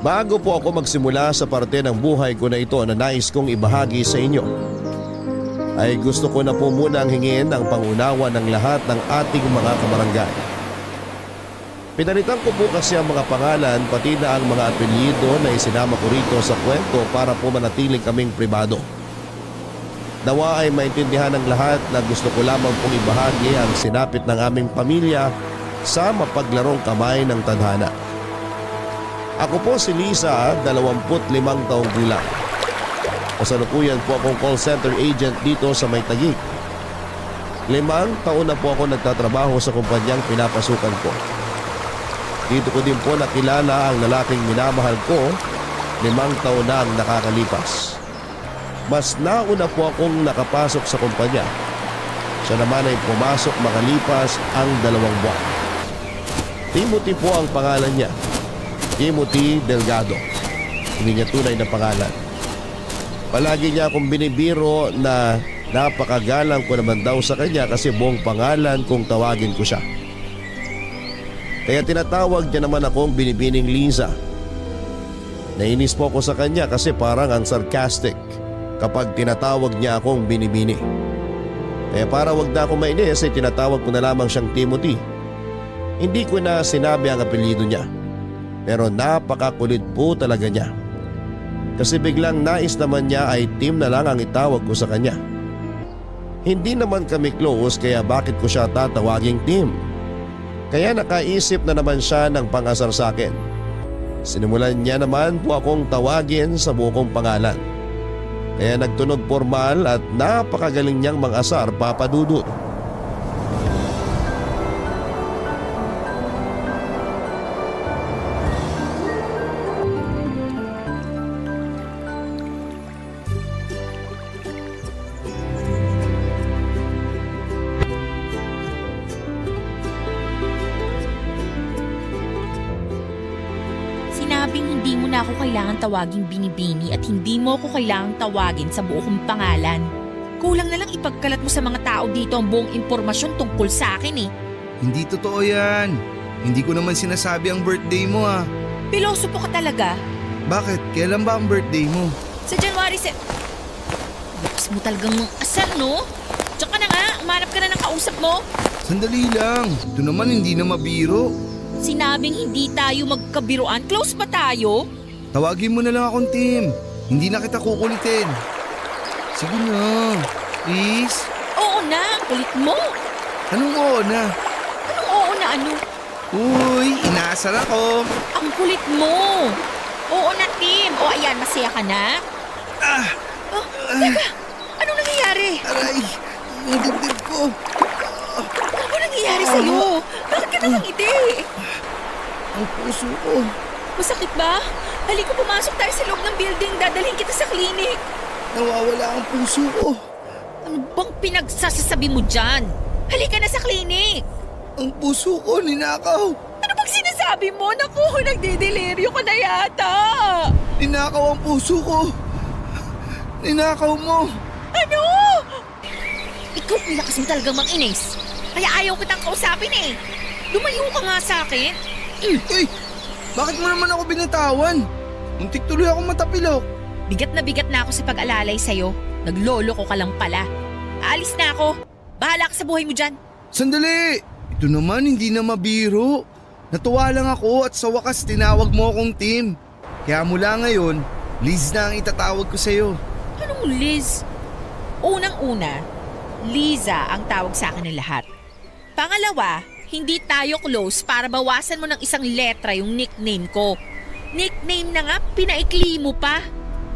Bago po ako magsimula sa parte ng buhay ko na ito na nais kong ibahagi sa inyo, ay gusto ko na po munang hingin ang pangunawa ng lahat ng ating mga kabarangay. Pinalitan ko po kasi ang mga pangalan pati na ang mga apelyido na isinama ko rito sa kwento para po manatiling kaming pribado. Nawa ay maintindihan ng lahat na gusto ko lamang pong ibahagi ang sinapit ng aming pamilya sa mapaglarong kamay ng tadhana. Ako po si Liza, 25 taong gulang. Kasalukuyan po akong call center agent dito sa May Taguig. 5 taon na po ako nagtatrabaho sa kumpanyang pinapasukan ko. Dito ko din po nakilala ang lalaking minamahal ko, 5 taon na ang nakakalipas. Mas nauna po akong nakapasok sa kumpanya. Siya naman ay pumasok makalipas ang 2 buwan. Timothy po ang pangalan niya. Timothy Delgado. Hindi niya tunay na pangalan. Palagi niya akong binibiro na napakagalang ko naman daw sa kanya kasi buong pangalan kung tawagin ko siya. Kaya tinatawag niya naman akong binibining Liza. Nainis po ako sa kanya kasi parang ang sarcastic kapag tinatawag niya akong binibini. Kaya para wag na akong mainis ay tinatawag ko na lamang siyang Timothy. Hindi ko na sinabi ang apelyido niya. Pero napakakulit po talaga niya. Kasi biglang nais naman niya ay Tim na lang ang itawag ko sa kanya. Hindi naman kami close kaya bakit ko siya tatawaging Tim? Kaya nakaisip na naman siya ng pangasar sa akin. Sinimulan niya naman po akong tawagin sa buong pangalan. Kaya nagtunog formal at napakagaling niyang mang-asar, Papa Dudut. Sinabing hindi mo na ako kailangan tawaging binibini at hindi mo ako kailangang tawagin sa buo kong pangalan. Kulang na lang ipagkalat mo sa mga tao dito ang buong impormasyon tungkol sa akin eh. Hindi totoo yan. Hindi ko naman sinasabi ang birthday mo ah. Pilosopo ka talaga. Bakit? Kailan ba ang birthday mo? Sa January Lakas mo talagang mga asal, no? Tsaka na nga, umanap ka na ng kausap mo. Sandali lang. Ito naman hindi na mabiro. Sinabing hindi tayo magkabiruan. Close ba tayo? Tawagin mo na lang akong Tim. Hindi na kita kukulitin. Sige na. Please. Oo na, kulit mo. Anong oo na? Anong oo na ano? Uy, inaasar ako. Ang kulit mo. Oo na, Tim. O ayan, masaya ka na? Oh, teka, anong nangyayari? Aray, yung dibdib ko. Ano nangyayari sa'yo? Bakit ka nangangiti? Ang puso ko. Masakit ba? Halika, pumasok tayo sa loob ng building. Dadalhin kita sa klinik. Nawawala ang puso ko. Ano bang pinagsasasabi mo dyan? Halika na sa klinik. Ang puso ko ninakaw. Ano bang sinasabi mo? Naku, nagdideliryo ka na yata. Ninakaw ang puso ko. Ninakaw mo. Ano? Ikaw ang lakas mo talagang mang-inis. Kaya ayaw kitang kausapin eh. Lumayo ka nga sa akin. Uy, bakit mo naman ako binatawan? Muntik tuloy akong matapilok. Bigat na ako sa pag-alalay sa'yo. Naglolo ko ka lang pala. Aalis na ako. Bahala ka sa buhay mo dyan. Sandali! Ito naman hindi na mabiro. Natuwa lang ako at sa wakas tinawag mo akong Tim. Kaya mula ngayon, Liz na ang itatawag ko sa'yo. Anong Liz? Unang-una, Liza ang tawag sa akin ng lahat. Pangalawa, hindi tayo close para bawasan mo ng isang letra yung nickname ko. Nickname na nga, pinaikli mo pa.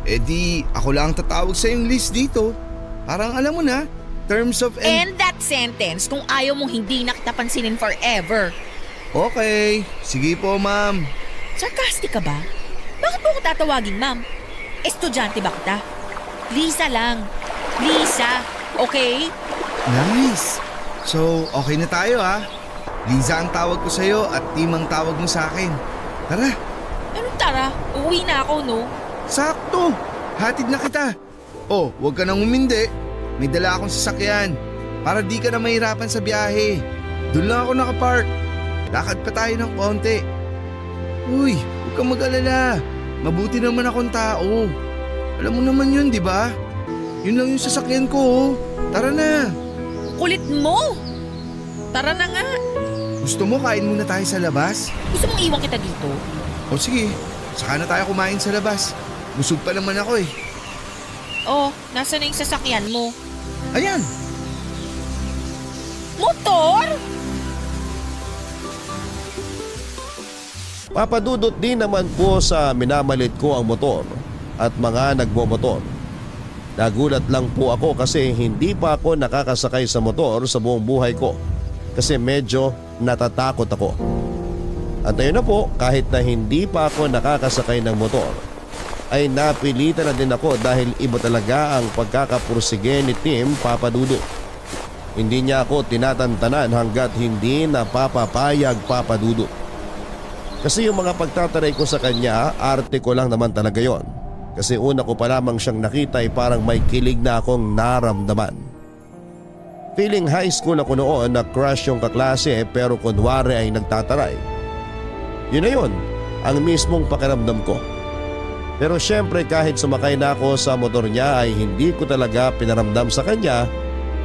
Eh di, ako lang ang tatawag sa yung Liz dito. Parang alam mo na, terms of End that sentence kung ayaw mong hindi na kita pansinin forever. Okay, sige po ma'am. Sarcastic ka ba? Bakit mo ko tatawagin, ma'am? Estudyante ba kita? Lisa lang. Lisa, okay? Nice! So, okay na tayo ha? Liza ang tawag ko sa'yo at Tim ang tawag mo sa akin. Tara, Anong tara? Uuwi na ako, no? sakto! Hatid na kita. Oh, huwag ka nang umindi. May dala akong sasakyan. Para di ka na mahirapan sa biyahe. Doon lang ako nakapark. Lakad pa tayo ng konti. Uy, huwag kang mag-alala. Mabuti naman akong tao. Alam mo naman yun, di ba? Yun lang yung sasakyan ko, oh. Tara na. Kulit mo! Tara na nga. Gusto mo kain muna tayo sa labas? Gusto mong iwan kita dito? O sige, saka na tayo kumain sa labas. Busog pa naman ako eh. Oh, nasa na yung sasakyan mo? Ayan, Motor? Papadudot din naman po sa minamalit ko ang motor at mga nagbomotor. Nagulat lang po ako kasi hindi pa ako nakakasakay sa motor sa buong buhay ko kasi medyo natatakot ako. At ayun na po, kahit na hindi pa ako nakakasakay ng motor ay napilitan na din ako dahil iba talaga ang pagkakapursige ni Tim Papadudot. Hindi niya ako tinatantanan hanggat hindi napapapayag Papadudot. Kasi yung mga pagtataray ko sa kanya, arte ko lang naman talaga yon. Kasi una ko pa lamang siyang nakita ay parang may kilig na akong naramdaman. Feeling high school ako noon na crush yung kaklase pero kunwari ay nagtataray. Yun na yun, ang mismong pakiramdam ko. Pero syempre kahit sumakay na ako sa motor niya ay hindi ko talaga pinaramdam sa kanya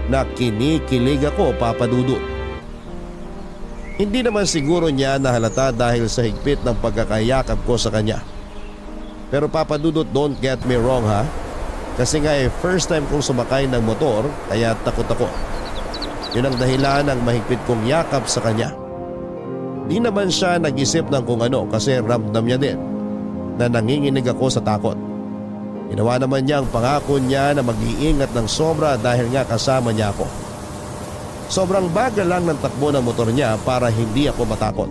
na kinikilig ako Papadudot. Hindi naman siguro niya nahalata dahil sa higpit ng pagkakayakap ko sa kanya. Pero Papadudot, don't get me wrong ha. Kasi nga first time kong sumakay ng motor kaya takot ako. Yun ang dahilan ng mahigpit kong yakap sa kanya. Di naman siya nag-isip ng kung ano kasi ramdam niya din na nanginginig ako sa takot. Ginawa naman niya ang pangako niya na mag-iingat ng sobra dahil nga kasama niya ako. Sobrang bagal lang ng takbo ng motor niya para hindi ako matakot.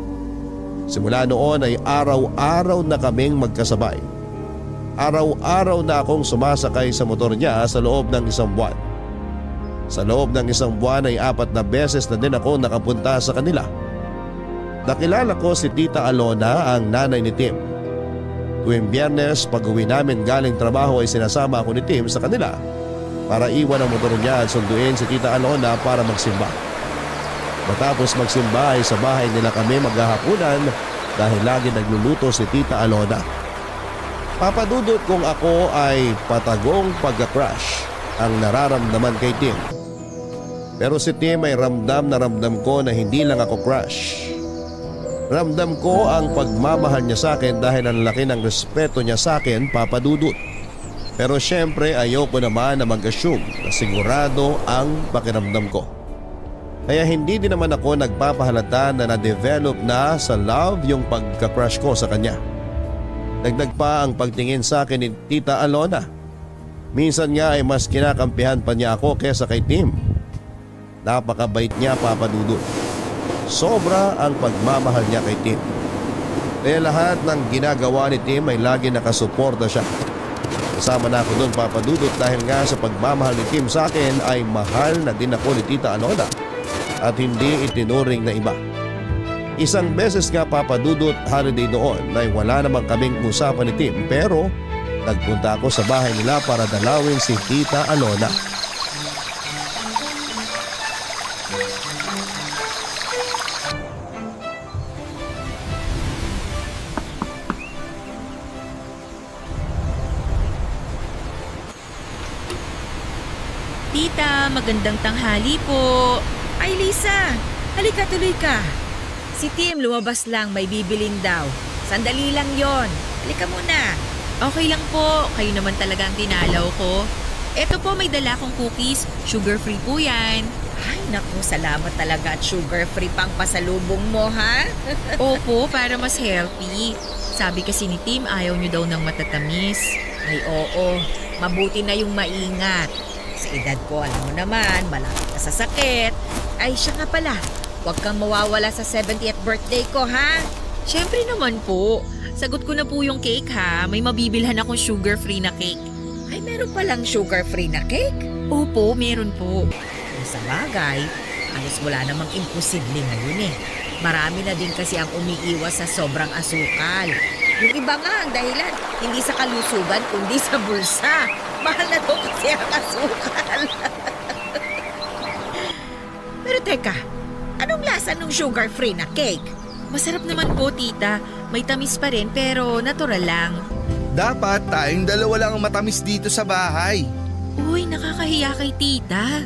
Simula noon ay araw-araw na kaming magkasabay. Araw-araw na akong sumasakay sa motor niya sa loob ng 1 buwan. Sa loob ng 1 buwan ay 4 na beses na din ako nakapunta sa kanila. Nakilala ko si Tita Alona, ang nanay ni Tim. Tuwing Biyernes pag uwi namin galing trabaho ay sinasama ako ni Tim sa kanila para iwan ang motor niya at sunduin si Tita Alona para magsimba. Matapos magsimba ay sa bahay nila kami maghahapunan dahil lagi nagluluto si Tita Alona. Papadudot kung ako ay patagong pagka-crush ang nararamdaman kay Tim. Pero si Tim ay ramdam na ramdam ko na hindi lang ako crush. Ramdam ko ang pagmamahal niya sa akin dahil ang laki ng respeto niya sa akin, Papadudot. Pero syempre ayoko naman na mag-assume na sigurado ang pakiramdam ko. Kaya hindi din naman ako nagpapahalata na na-develop na sa love yung pagka-crush ko sa kanya. Dagdag pa ang pagtingin sa akin ni Tita Alona. Minsan nga ay mas kinakampihan pa niya ako kesa kay Tim. Napakabait niya, Papadudot. Sobra ang pagmamahal niya kay Tim. Kaya lahat ng ginagawa ni Tim ay lagi nakasuporta siya. Kasama na ako doon, Papadudot, dahil nga sa pagmamahal ni Tim sa akin ay mahal na din ako ni Tita Alona at hindi itinuring na iba. Isang beses nga, Papadudot, holiday noon ay wala namang kaming usapan ni Tim pero nagpunta ako sa bahay nila para dalawin si Tita Alona. Tita, magandang tanghali po. Ay, Lisa, halika tuloy ka. Si Tim lumabas lang, may bibiling daw. Sandali lang yon. Halika muna. Okay lang po, kayo naman talaga ang dinalaw ko. Eto po, may dala kong cookies. Sugar-free po yan. Ay, naku, salamat talaga at sugar-free pang pasalubong mo, ha? Opo, para mas healthy. Sabi kasi ni Tim, ayaw niyo daw ng matatamis. Ay, oo. Mabuti na yung maingat. Sa edad ko, alam mo naman, malapit na sa sakit. Ay, siya nga pala. Huwag kang mawawala sa 70th birthday ko, ha? Syempre naman po. Sagot ko na po yung cake ha. May mabibilhan akong sugar-free na cake. Ay, meron palang sugar-free na cake? Opo, meron po. Sa bagay, halos wala namang imposible ngayon eh. Marami na din kasi ang umiiwas sa sobrang asukal. Yung iba nga ang dahilan, hindi sa kalusugan, kundi sa bulsa. Mahal na daw kasi ang asukal. Pero teka, anong lasa ng sugar-free na cake? Masarap naman po, tita. May tamis pa rin pero natural lang. Dapat tayong dalawa lang ang matamis dito sa bahay. Uy, nakakahiya kay tita.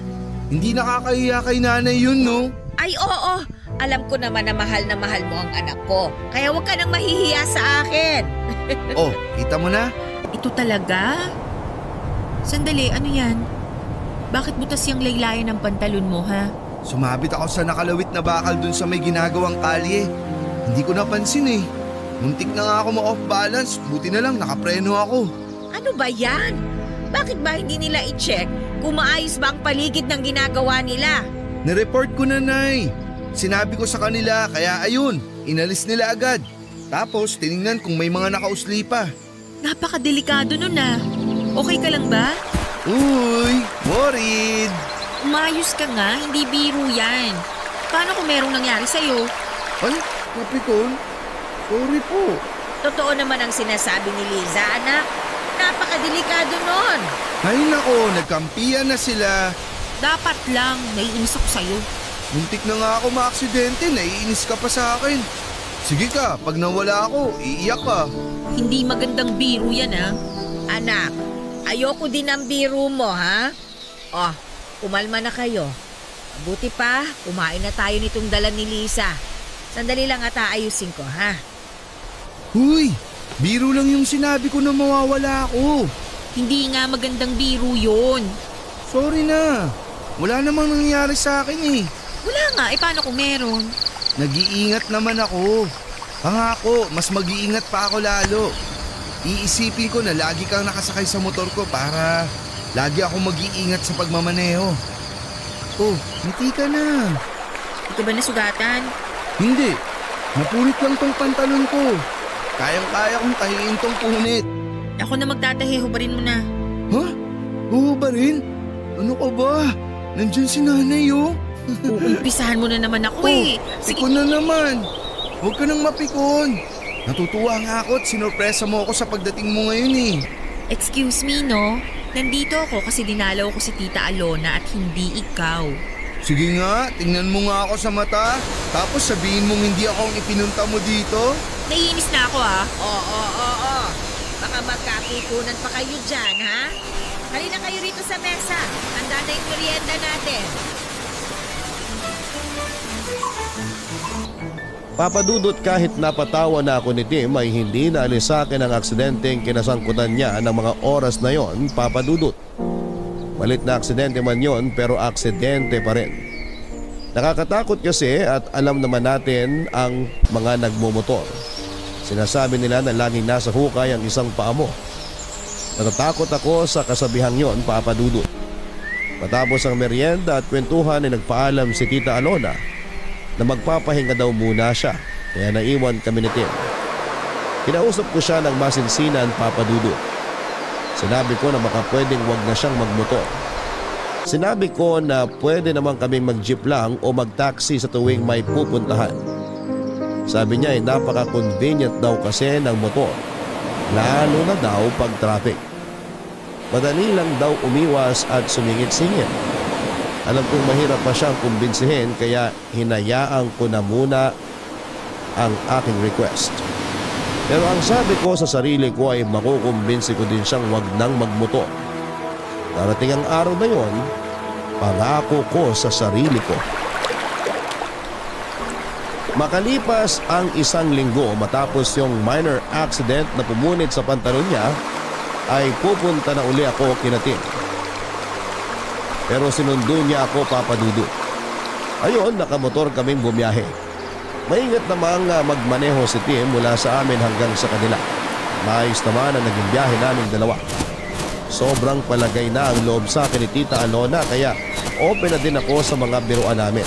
Hindi nakakahiya kay nanay yun, no? Ay oo, alam ko naman na mahal mo ang anak ko. Kaya huwag ka nang mahihiya sa akin. Oh, kita mo na? Ito talaga? Sandali, ano yan? Bakit butas yung laylayan ng pantalon mo, ha? Sumabit ako sa nakalawit na bakal dun sa may ginagawang kalye. Hindi ko napansin eh. Muntik na nga ako ma-off balance, buti na lang nakapreno ako. Ano ba yan? Bakit ba hindi nila i-check kung maayos ba ang paligid ng ginagawa nila? Nireport ko na, Nay. Sinabi ko sa kanila, kaya ayun, inalis nila agad. Tapos tiningnan kung may mga nakausli pa. Napakadelikado nun, ah. Okay ka lang ba? Uy, worried. Umayos ka nga, hindi biro yan. Paano kung merong nangyari sa'yo? Ay, Kapikon, sorry po. Totoo naman ang sinasabi ni Liza, anak. Napakadelikado nun. Ay nako, nagkampiyan na sila. Dapat lang, naiinis ako sa'yo. Muntik na nga ako maaksidente, naiinis ka pa sa akin. Sige ka, pag nawala ako, iiyak ka. Hindi magandang biro yan, ah. Anak, ayoko din ang biro mo, ha? Oh, umalma na kayo. Buti pa, kumain na tayo nitong dala ni Lisa. Sandali lang at aayusin ko, ha? Huy, biro lang yung sinabi ko na mawawala ako. Hindi nga magandang biro yun. Sorry na, wala namang nangyayari sa akin eh. Wala nga, paano kung meron? Nag-iingat naman ako. Pangako, mas mag-iingat pa ako lalo. Iisipin ko na lagi kang nakasakay sa motor ko para lagi ako mag-iingat sa pagmamaneho. Oh, ngiti ka na. Ito ba nasugatan? Hindi, napunit lang tong pantalon ko. Kayang-kaya kong tahiin tong punit. Ako na magtatahi, hubarin mo na. Ha? Oo ba rin? Ano ka ba? Nandyan si nanay oh. Uumpisahan mo na naman ako eh. Sige. Pikon na naman. Huwag ka nang mapikon. Natutuwa nga ako at sinurpresa mo ako sa pagdating mo ngayon eh. Excuse me, no? Nandito ako kasi dinalaw ko si Tita Alona at hindi ikaw. Sige nga, tingnan mo nga ako sa mata. Tapos sabihin mong hindi ako ang ipinunta mo dito. Naiinis na ako, ah. Oo. Baka magkapikunan pa kayo dyan, ha? Halina kayo rito sa mesa. Handa na yung merienda natin. Papadudot kahit napatawa na ako ni Tim ay hindi naalis sa akin ang aksidenteng kinasangkutan niya ng mga oras na yon, Papadudot. Malit na aksidente man yon pero aksidente pa rin. Nakakatakot kasi at alam naman natin ang mga nagmumotor. Sinasabi nila na laging nasa hukay ang isang paa mo. Natatakot ako sa kasabihang yon, Papadudot. Matapos ang merienda at kwentuhan ay nagpaalam si Tita Alona na magpapahinga daw muna siya, kaya naiwan kami ni Tim. Kinausap ko siya ng masinsinan, Papadudot. Sinabi ko na baka pwedeng wag na siyang magmotor. Sinabi ko na pwede naman kaming mag-jeep lang o mag-taxi sa tuwing may pupuntahan. Sabi niya ay napaka-convenient daw kasi ng motor, lalo na daw pag traffic. Madali lang daw umiwas at sumingit-singit. Alam kong mahirap pa siyang kumbinsihin kaya hinayaan ko na muna ang aking request. Pero ang sabi ko sa sarili ko ay makukumbinsi ko din siyang wag nang magmotor. Darating ang araw na yon, pangako ko sa sarili ko. Makalipas ang 1 linggo matapos yung minor accident na pumunit sa pantalon niya, ay pupunta na uli ako kina Tim. Pero sinundo niya ako, Papadudot. Ayun, nakamotor kaming bumiyahe. Maingat namang magmaneho si Tim mula sa amin hanggang sa kanila. Maayos naman ang naging biyahe naming dalawa. Sobrang palagay na ang loob sa akin ni Tita Alona kaya open na din ako sa mga biruan namin.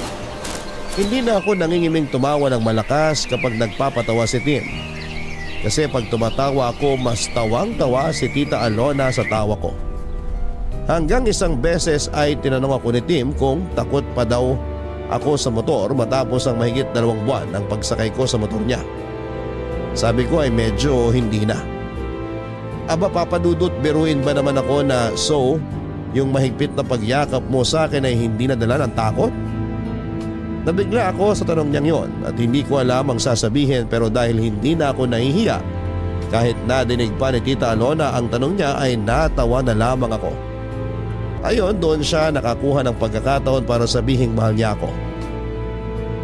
Hindi na ako nangingiming tumawa ng malakas kapag nagpapatawa si Tim. Kasi pag tumatawa ako, mas tawang-tawa si Tita Alona sa tawa ko. Hanggang isang beses ay tinanong ako ni Tim kung takot pa daw ako sa motor matapos ang mahigit 2 buwan ang pagsakay ko sa motor niya. Sabi ko ay medyo hindi na. Aba, Papadudot, biruin ba naman ako na yung mahigpit na pagyakap mo sa akin ay hindi nadala ng takot? Nabigla ako sa tanong niyang yon at hindi ko alam ang sasabihin pero dahil hindi na ako nahihiya Kahit nadinig pa ni Tita Alona ang tanong niya ay natawa na lamang ako. Ayon, doon siya nakakuha ng pagkakataon para sabihing mahal niya ako.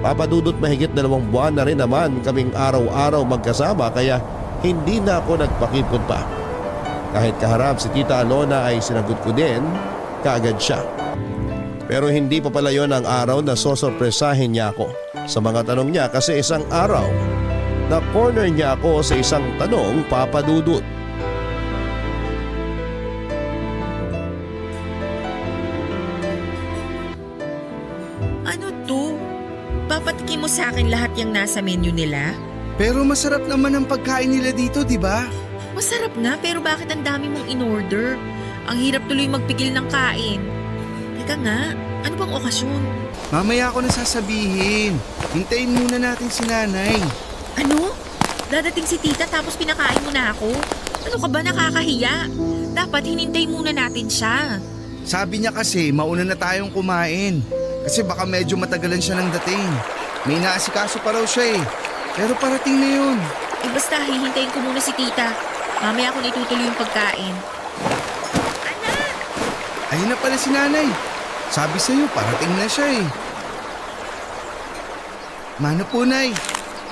Papadudot mahigit 2 buwan na rin naman kaming araw-araw magkasama kaya hindi na ako nagpakipot pa. Kahit kaharap si Tita Alona ay sinagot ko din kaagad siya. Pero hindi pa pala yon ang araw na sosorpresahin niya ako sa mga tanong niya kasi isang araw na corner niya ako sa isang tanong, Papadudot. Ano to? Papatikin mo sa akin lahat yung nasa menu nila? Pero masarap naman ang pagkain nila dito, di ba? Masarap nga pero bakit ang dami mong in-order? Ang hirap tuloy magpigil ng kain. Teka nga, ano bang okasyon? Mamaya ako na sasabihin. Hintayin muna natin si nanay. Ano? Dadating si tita tapos pinakain mo na ako? Ano ka ba, nakakahiya? Dapat hinintay muna natin siya. Sabi niya kasi mauna na tayong kumain. Kasi baka medyo matagalan siya ng dating. May naasikaso pa raw siya eh. Pero parating na yun. Basta hihintayin ko muna si tita. Mamaya ako na itutuloy yung pagkain. Ayun na pala si nanay. Sabi sa'yo, parating na siya eh. Mano po, Nay?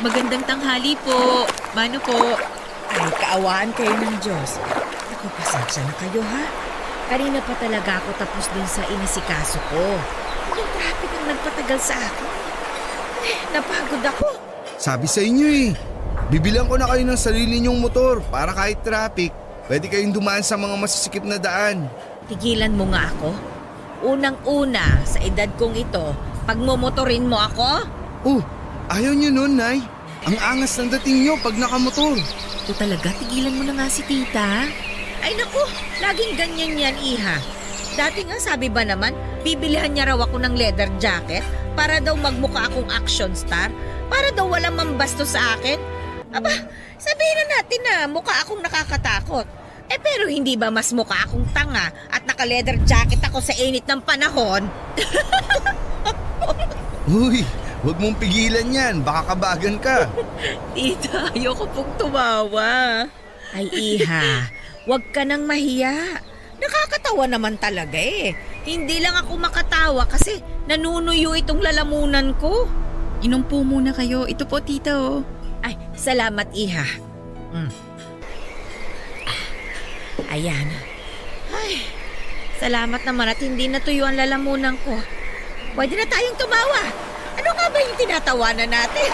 Magandang tanghali po. Mano po? Ay, kaawaan kayo ng Diyos. Ako, pasensya na kayo ha. Kanina pa talaga ako tapos din sa inisikaso ko. Yung traffic ang nagpatagal sa akin. Napagod ako. Sabi sa inyo eh. Bibilang ko na kayo ng sarili niyong motor para kahit traffic, pwede kayong dumaan sa mga masisikip na daan. Tigilan mo nga ako. Unang-una, sa edad kong ito, pagmomotorin mo ako? Oh, ayaw niyo nun, Nay. Ang angas ng dating niyo pag nakamotor. Ito talaga, tigilan mo na nga si tita. Ay naku, laging ganyan yan, iha. Dati nga sabi ba naman, bibilihan niya raw ako ng leather jacket para daw magmukha akong action star, para daw walang mambasto sa akin. Aba, sabihin na natin na mukha akong nakakatakot. Pero hindi ba mas mukha akong tanga at naka-leather jacket ako sa init ng panahon? Uy, huwag mong pigilan yan. Baka kabagan ka. Tita, ayoko pong tumawa. Ay iha, wag ka nang mahiya. Nakakatawa naman talaga eh. Hindi lang ako makatawa kasi nanunuyo itong lalamunan ko. Inumpo muna kayo. Ito po, tita, oh. Ay, salamat iha. Ayan. Ay, salamat naman at hindi natuyo ang lalamunan ko. Pwede na tayong tumawa. Ano nga ba yung tinatawanan natin?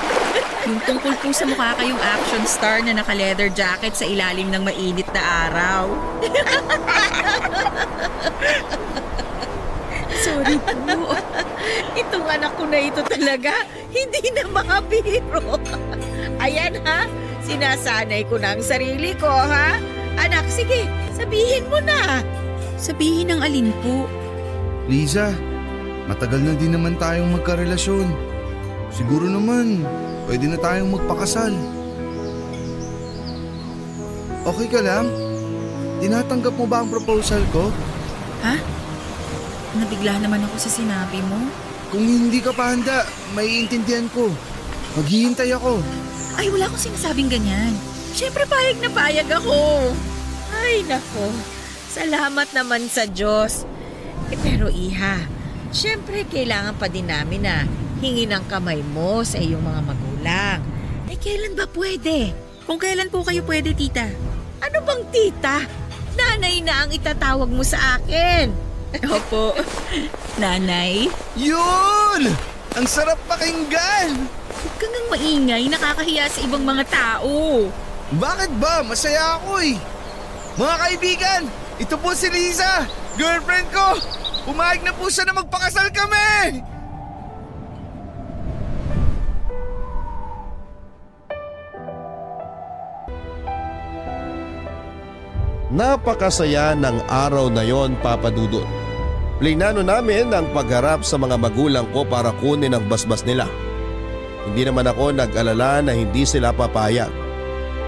Yung tungkol po sa mukha kayong action star na naka-leather jacket sa ilalim ng mainit na araw. Sorry po. Itong anak ko na ito talaga, hindi na makabiro. Ayan ha, sinasanay ko na ang sarili ko ha. Anak, sige, sabihin mo na. Sabihin ng alin po. Liza, matagal na din naman tayong magkarelasyon. Siguro naman, pwede na tayong magpakasal. Okay ka lang? Tinatanggap mo ba ang proposal ko? Ha? Nabigla naman ako sa sinabi mo. Kung hindi ka pa handa, maiintindihan ko. Maghihintay ako. Ay, wala akong sinasabing ganyan. Siyempre, payag na payag ako. Ay, nako. Salamat naman sa Diyos. Pero iha, siyempre kailangan pa din namin na hingin ang kamay mo sa iyong mga magulang. Kailan ba pwede? Kung kailan po kayo pwede, tita? Ano bang tita? Nanay na ang itatawag mo sa akin. Opo. Nanay? Yun! Ang sarap pakinggan! Huwag kang ngang maingay, nakakahiya sa ibang mga tao. Bakit ba? Masaya ako eh. Mga kaibigan, ito po si Liza, girlfriend ko. Pumayag na po siya na magpakasal kami. Napakasaya ng araw na yon, Papadudot. Plinano namin ang pagharap sa mga magulang ko para kunin ang basbas nila. Hindi naman ako nag-alala na hindi sila papayag.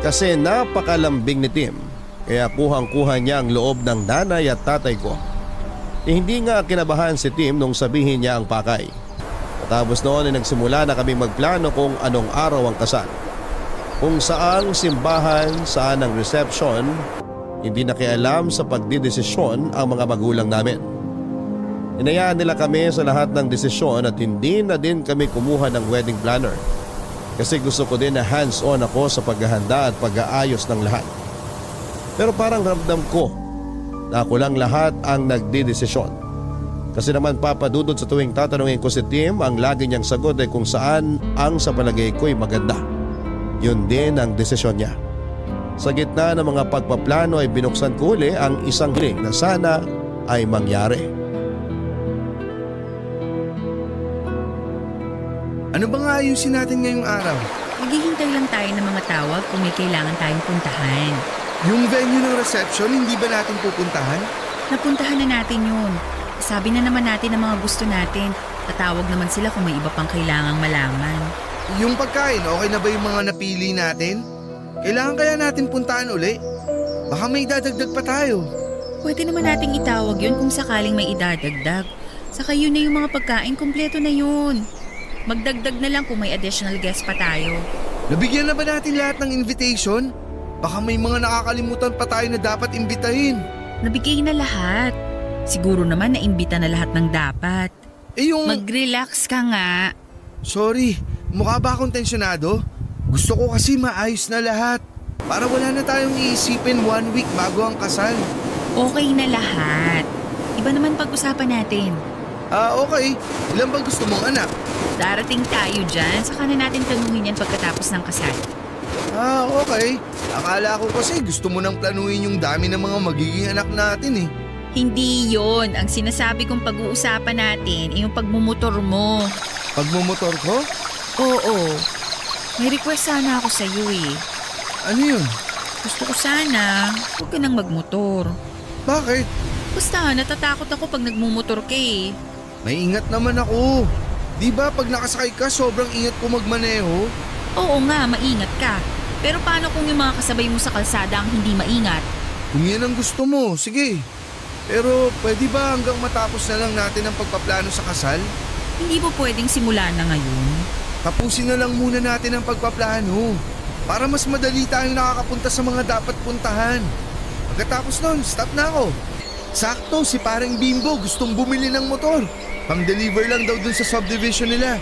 Kasi napakalambing ni Tim, kaya kuhang-kuha niya ang loob ng nanay at tatay ko. Hindi nga kinabahan si Tim nung sabihin niya ang pakay. Tapos noon ay nagsimula na kami magplano kung anong araw ang kasal. Kung saang simbahan, saan ang reception, hindi nakialam sa pagdidesisyon ang mga magulang namin. Hinayaan nila kami sa lahat ng desisyon at hindi na din kami kumuha ng wedding planner. Kasi gusto ko din na hands-on ako sa paghahanda at pag-aayos ng lahat. Pero parang ramdam ko na ako lang lahat ang nagdidesisyon. Kasi naman papadudod sa tuwing tatanungin ko si Tim, ang lagi niyang sagot ay kung saan ang sa palagay ko'y maganda. Yun din ang desisyon niya. Sa gitna ng mga pagpaplano ay binuksan ko uli ang isang hiling na sana ay mangyari. Ano bang ayusin natin ngayong araw? Maghihintay lang tayo ng mga tawag kung may kailangan tayong puntahan. Yung venue ng reception, hindi ba natin pupuntahan? Napuntahan na natin yun. Sabi na naman natin ang mga gusto natin. Tatawag naman sila kung may iba pang kailangang malaman. Yung pagkain, okay na ba yung mga napili natin? Kailangan kaya natin puntahan uli? Baka may dadagdag pa tayo. Pwede naman nating itawag yun kung sakaling may idadagdag. Saka yun na yung mga pagkain, kumpleto na yun. Magdagdag na lang kung may additional guest pa tayo. Nabigyan na ba natin lahat ng invitation? Baka may mga nakakalimutan pa tayo na dapat imbitahin. Nabigay na lahat. Siguro naman naimbita na lahat ng dapat. Mag-relax ka nga. Sorry, mukha ba akong tensyonado? Gusto ko kasi maayos na lahat. Para wala na tayong iisipin 1 week bago ang kasal. Okay na lahat. Iba naman pag-usapan natin. Okay. Ilan bang gusto mong anak? Darating tayo dyan, saka na natin tanungin yan pagkatapos ng kasal. Okay. Akala ko kasi gusto mo nang planuhin yung dami ng mga magiging anak natin eh. Hindi yon. Ang sinasabi kong pag-uusapan natin ay yung pagmumotor mo. Pagmumotor ko? Oo. May request sana ako sa iyo eh. Ano yun? Gusto ko sana, huwag ka nang magmotor. Bakit? Basta natatakot ako pag nagmumotor ka eh. May ingat naman ako. Di ba pag nakasakay ka, sobrang ingat ko magmaneho? Oo nga, maingat ka. Pero paano kung yung mga kasabay mo sa kalsada ang hindi maingat? Kung yan ang gusto mo, sige. Pero pwede ba hanggang matapos na lang natin ang pagpaplano sa kasal? Hindi mo pwedeng simulan na ngayon? Tapusin na lang muna natin ang pagpaplano para mas madali tayong nakakapunta sa mga dapat puntahan. Pagkatapos nun, stop na ako. Sakto, si parang Bimbo gustong bumili ng motor. Pang-deliver lang daw dun sa subdivision nila.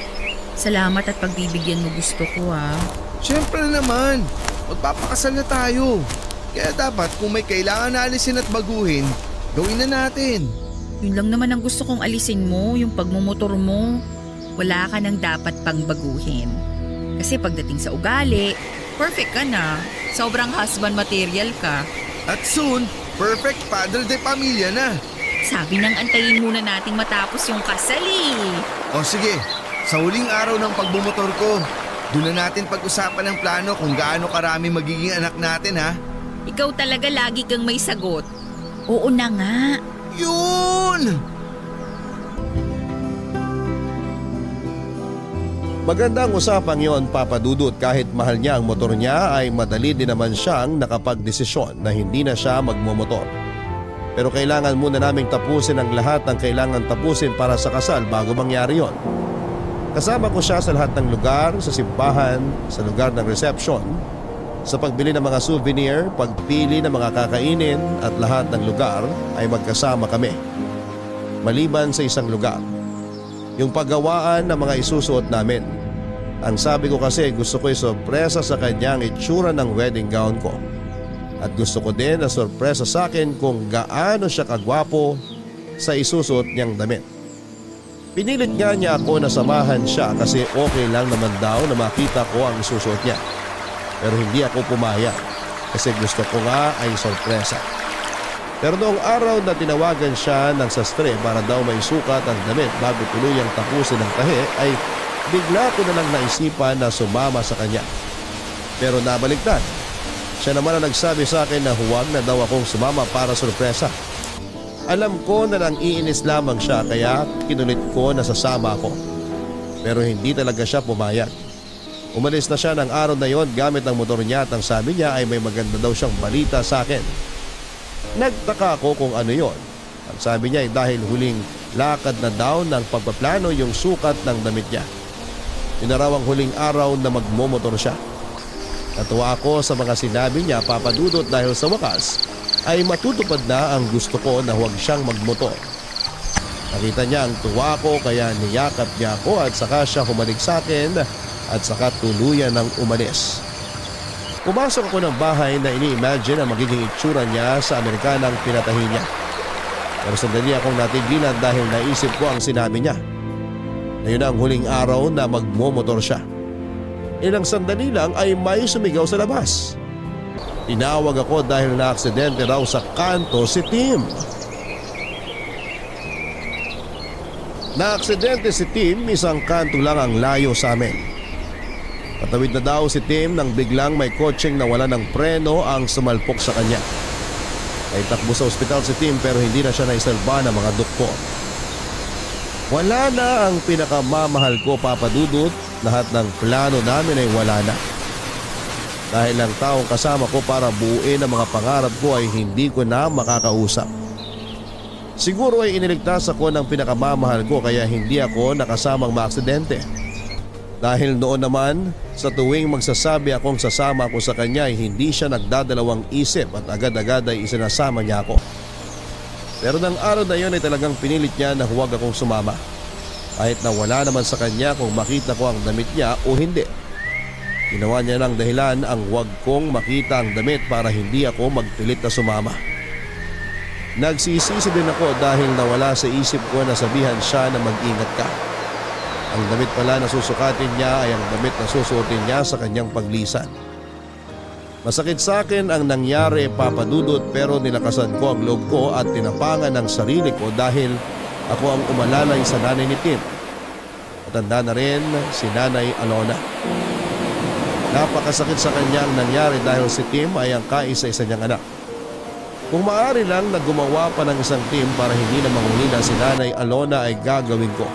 Salamat at pagbibigyan mo gusto ko ah. Siyempre naman, magpapakasal na tayo. Kaya dapat kung may kailangan na alisin at baguhin, gawin na natin. Yun lang naman ang gusto kong alisin mo, yung pagmumotor mo. Wala ka nang dapat pang baguhin. Kasi pagdating sa ugali, perfect ka na. Sobrang husband material ka. At soon, perfect padre de pamilya na. Sabi nang antayin muna nating matapos yung kasal eh. O sige, sa huling araw ng pagbumotor ko, doon na natin pag-usapan ng plano kung gaano karami magiging anak natin ha. Ikaw talaga lagi kang may sagot. Oo na nga. Yun! Magandang usapang yon, Papa Dudut. Kahit mahal niya ang motor niya ay madali din naman siyang nakapagdesisyon na hindi na siya magmumotor. Pero kailangan muna naming tapusin ang lahat ng kailangan tapusin para sa kasal bago mangyari yon. Kasama ko siya sa lahat ng lugar, sa simbahan, sa lugar ng reception, sa pagbili ng mga souvenir, pagpili ng mga kakainin at lahat ng lugar ay magkasama kami. Maliban sa isang lugar, yung paggawaan ng mga isusuot namin. Ang sabi ko kasi gusto ko isorpresa sa kanya ang itsura ng wedding gown ko. At gusto ko din na sorpresa sa akin kung gaano siya kagwapo sa isusuot niyang damit. Pinilit nga niya ako na samahan siya kasi okay lang naman daw na makita ko ang isusuot niya. Pero hindi ako pumayag kasi gusto ko nga ay sorpresa. Pero noong araw na tinawagan siya ng sastre para daw may sukat ang damit bago tuluyang tapusin ang tahe ay bigla ko na lang naisipan na sumama sa kanya. Pero nabaliktad. Siya naman ang nagsabi sa akin na huwag na daw akong sumama para sorpresa. Alam ko na nang iinis lamang siya kaya kinulit ko na sasama ako. Pero hindi talaga siya pumayag. Umalis na siya ng araw na yon gamit ang motor niya at ang sabi niya ay may maganda daw siyang balita sa akin. Nagtaka ako kung ano yon. Ang sabi niya ay dahil huling lakad na daw ng pagpaplano yung sukat ng damit niya. Yun na raw ang huling araw na magmomotor siya. Natuwa ako sa mga sinabi niya, Papa Dudut, dahil sa wakas ay matutupad na ang gusto ko na huwag siyang magmotor. Nakita niya ang tuwa ko kaya niyakap niya ako at saka siya humalik sa akin at saka tuluyan ng umalis. Pumasok ako ng bahay na ini-imagine ang magiging itsura niya sa Amerikanang pinatahi niya. Pero sandali akong natigilan dahil naisip ko ang sinabi niya. Na yun ang huling araw na magmomotor siya. Ilang sandali lang ay may sumigaw sa labas. Tinawag ako dahil na-aksidente raw sa kanto si Tim. Na-aksidente si Tim, isang kanto lang ang layo sa amin. Patawid na daw si Tim nang biglang may kotseng nawala ng preno ang sumalpok sa kanya. Ay takbo sa ospital si Tim pero hindi na siya naisalba ng mga doktor. Wala na ang pinakamamahal ko, Papa Dudut. Lahat ng plano namin ay wala na. Dahil ang taong kasama ko para buuin ang mga pangarap ko ay hindi ko na makakausap. Siguro ay iniligtas ako ng pinakamamahal ko kaya hindi ako nakasamang maaksidente. Dahil noon naman, sa tuwing magsasabi akong sasama ako sa kanya ay hindi siya nagdadalawang isip at agad-agad ay isinasama niya ako. Pero ng araw na yun ay talagang pinilit niya na huwag akong sumama. Kahit na wala naman sa kanya kung makita ko ang damit niya o hindi. Ginawa niya ng dahilan ang huwag kong makita ang damit para hindi ako magpilit na sumama. Nagsisisi din ako dahil nawala sa isip ko na sabihan siya na mag-ingat ka. Ang damit pala na susukatin niya ay ang damit na susuotin niya sa kanyang paglisan. Masakit sa akin ang nangyari, Papa Dudut, pero nilakasan ko ang loob ko at tinapangan ang sarili ko dahil ako ang umalalay sa nanay ni Tim. Matanda na rin si Nanay Alona. Napakasakit sa kanyang nangyari dahil si Tim ay ang kaisa-isa niyang anak. Kung maaari lang na gumawa pa ng isang team para hindi na mangulila si Nanay Alona ay gagawin ko.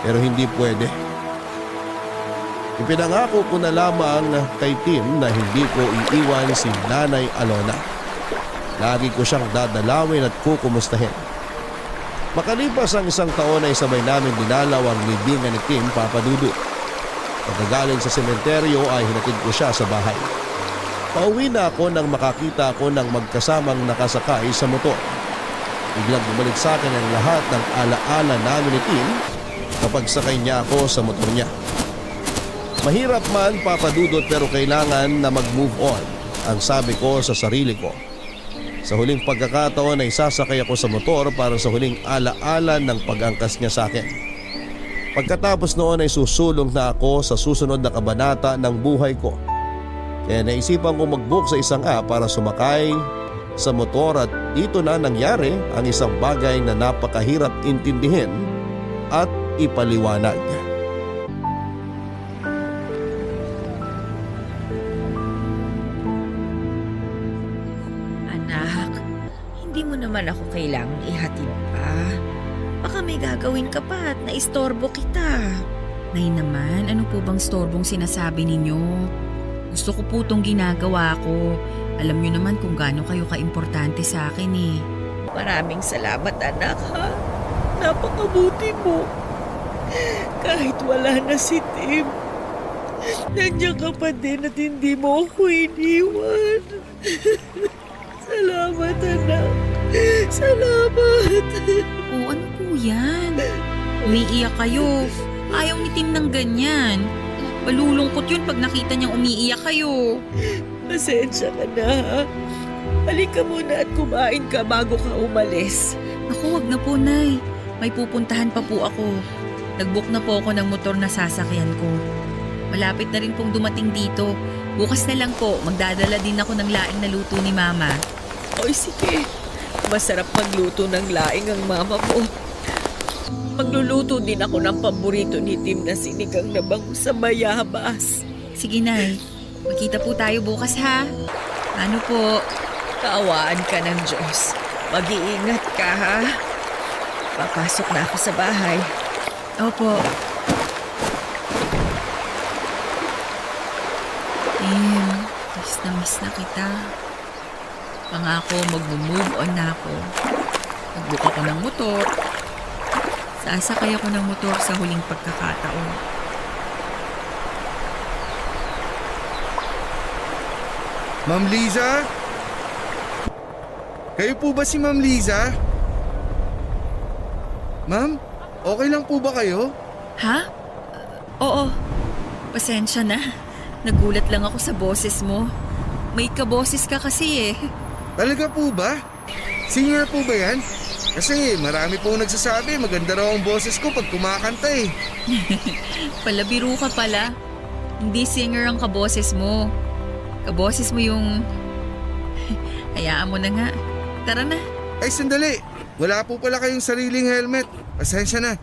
Pero hindi pwede. Ipinangako ko na lamang kay Tim na hindi ko iiwan si Nanay Alona. Lagi ko siyang dadalawin at kukumustahin. Makalipas ang isang taon ay sabay namin dinalaw ang libingan ni Tim, Papa Dudut. Pagkagaling sa sementeryo ay hinatid ko siya sa bahay. Pauwi na ako nang makakita ako ng magkasamang nakasakay sa motor. Biglang bumalik sa akin ang lahat ng alaala namin ni Tim kapag sakay niya ako sa motor niya. Mahirap man, Papa Dudut, pero kailangan na mag-move on, ang sabi ko sa sarili ko. Sa huling pagkakataon ay sasakay ako sa motor para sa huling alaala ng pag-angkas niya sa akin. Pagkatapos noon ay susulong na ako sa susunod na kabanata ng buhay ko. Kaya naisipan ko mag-book sa isang app para sumakay sa motor at dito na nangyari ang isang bagay na napakahirap intindihin at ipaliwanag. Anak, hindi mo naman ako kailangang ihatid pa. Baka may gagawin ka pa at naistorbo kita. Nay naman, ano po bang storbong sinasabi ninyo? Gusto ko po itong ginagawa ko. Alam niyo naman kung gaano kayo kaimportante sa akin eh. Maraming salamat, anak, ha? Napakabuti mo. Kahit wala na si Tim, nandiyan ka pa din at hindi mo ako iniwan. Salamat, anak. Salamat. O ano po yan? Umiiyak kayo. Ayaw ni Tim ng ganyan. Malulungkot yun pag nakita niyang umiiyak kayo. Pasensya ka na, ha? Halika muna at kumain ka bago ka umalis. Naku, wag na po, Nay. May pupuntahan pa po ako. Nag-book na po ako ng motor na sasakyan ko. Malapit na rin pong dumating dito. Bukas na lang po, magdadala din ako ng laing na luto ni Mama. Oy, sige. Masarap magluto ng laing ang mama mo. Magluluto din ako ng paborito ni Tim na sinigang na bango sa bayabas. Sige, Nay. Magkita po tayo bukas, ha? Ano po? Kaawaan ka ng Diyos. Mag-iingat ka, ha? Papasok na ako sa bahay. Opo. Tim, miss na kita. Pangako, mag-move on na ako. Mag-book ako ng motor. Sasakay ako ng motor sa huling pagkakataon. Ma'am Liza? Kayo po ba si Ma'am Liza? Ma'am, okay lang po ba kayo? Ha? Oo. Pasensya na. Nagulat lang ako sa boses mo. May kaboses ka kasi eh. Talaga po ba? Singer po ba yan? Kasi marami pong nagsasabi maganda raw ang boses ko pag kumakanta eh. Palabiro ka pala. Hindi singer ang kaboses mo. Kaboses mo yung... Hayaan mo na nga. Tara na. Ay sandali, wala po pala kayong sariling helmet. Pasensya na,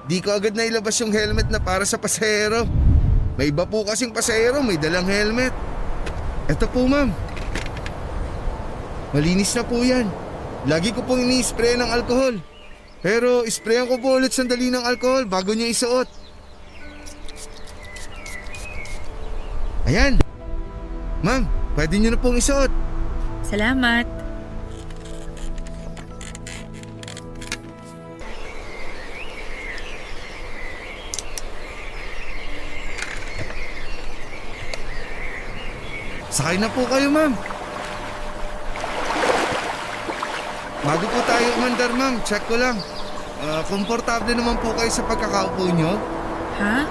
di ko agad nailabas yung helmet na para sa pasahero. May iba po kasing pasahero may dalang helmet. Eto po ma'am. Malinis na po yan. Lagi ko pong ini-spray ng alcohol. Pero isprayan ko po ulit sandali ng alcohol bago niyo isuot. Ayan. Ma'am, pwede niyo na pong isuot. Salamat. Sakay na po kayo ma'am. Bago po tayo umandar ma'am, check ko lang. Komportable naman po kayo sa pagkakaupo nyo? Ha?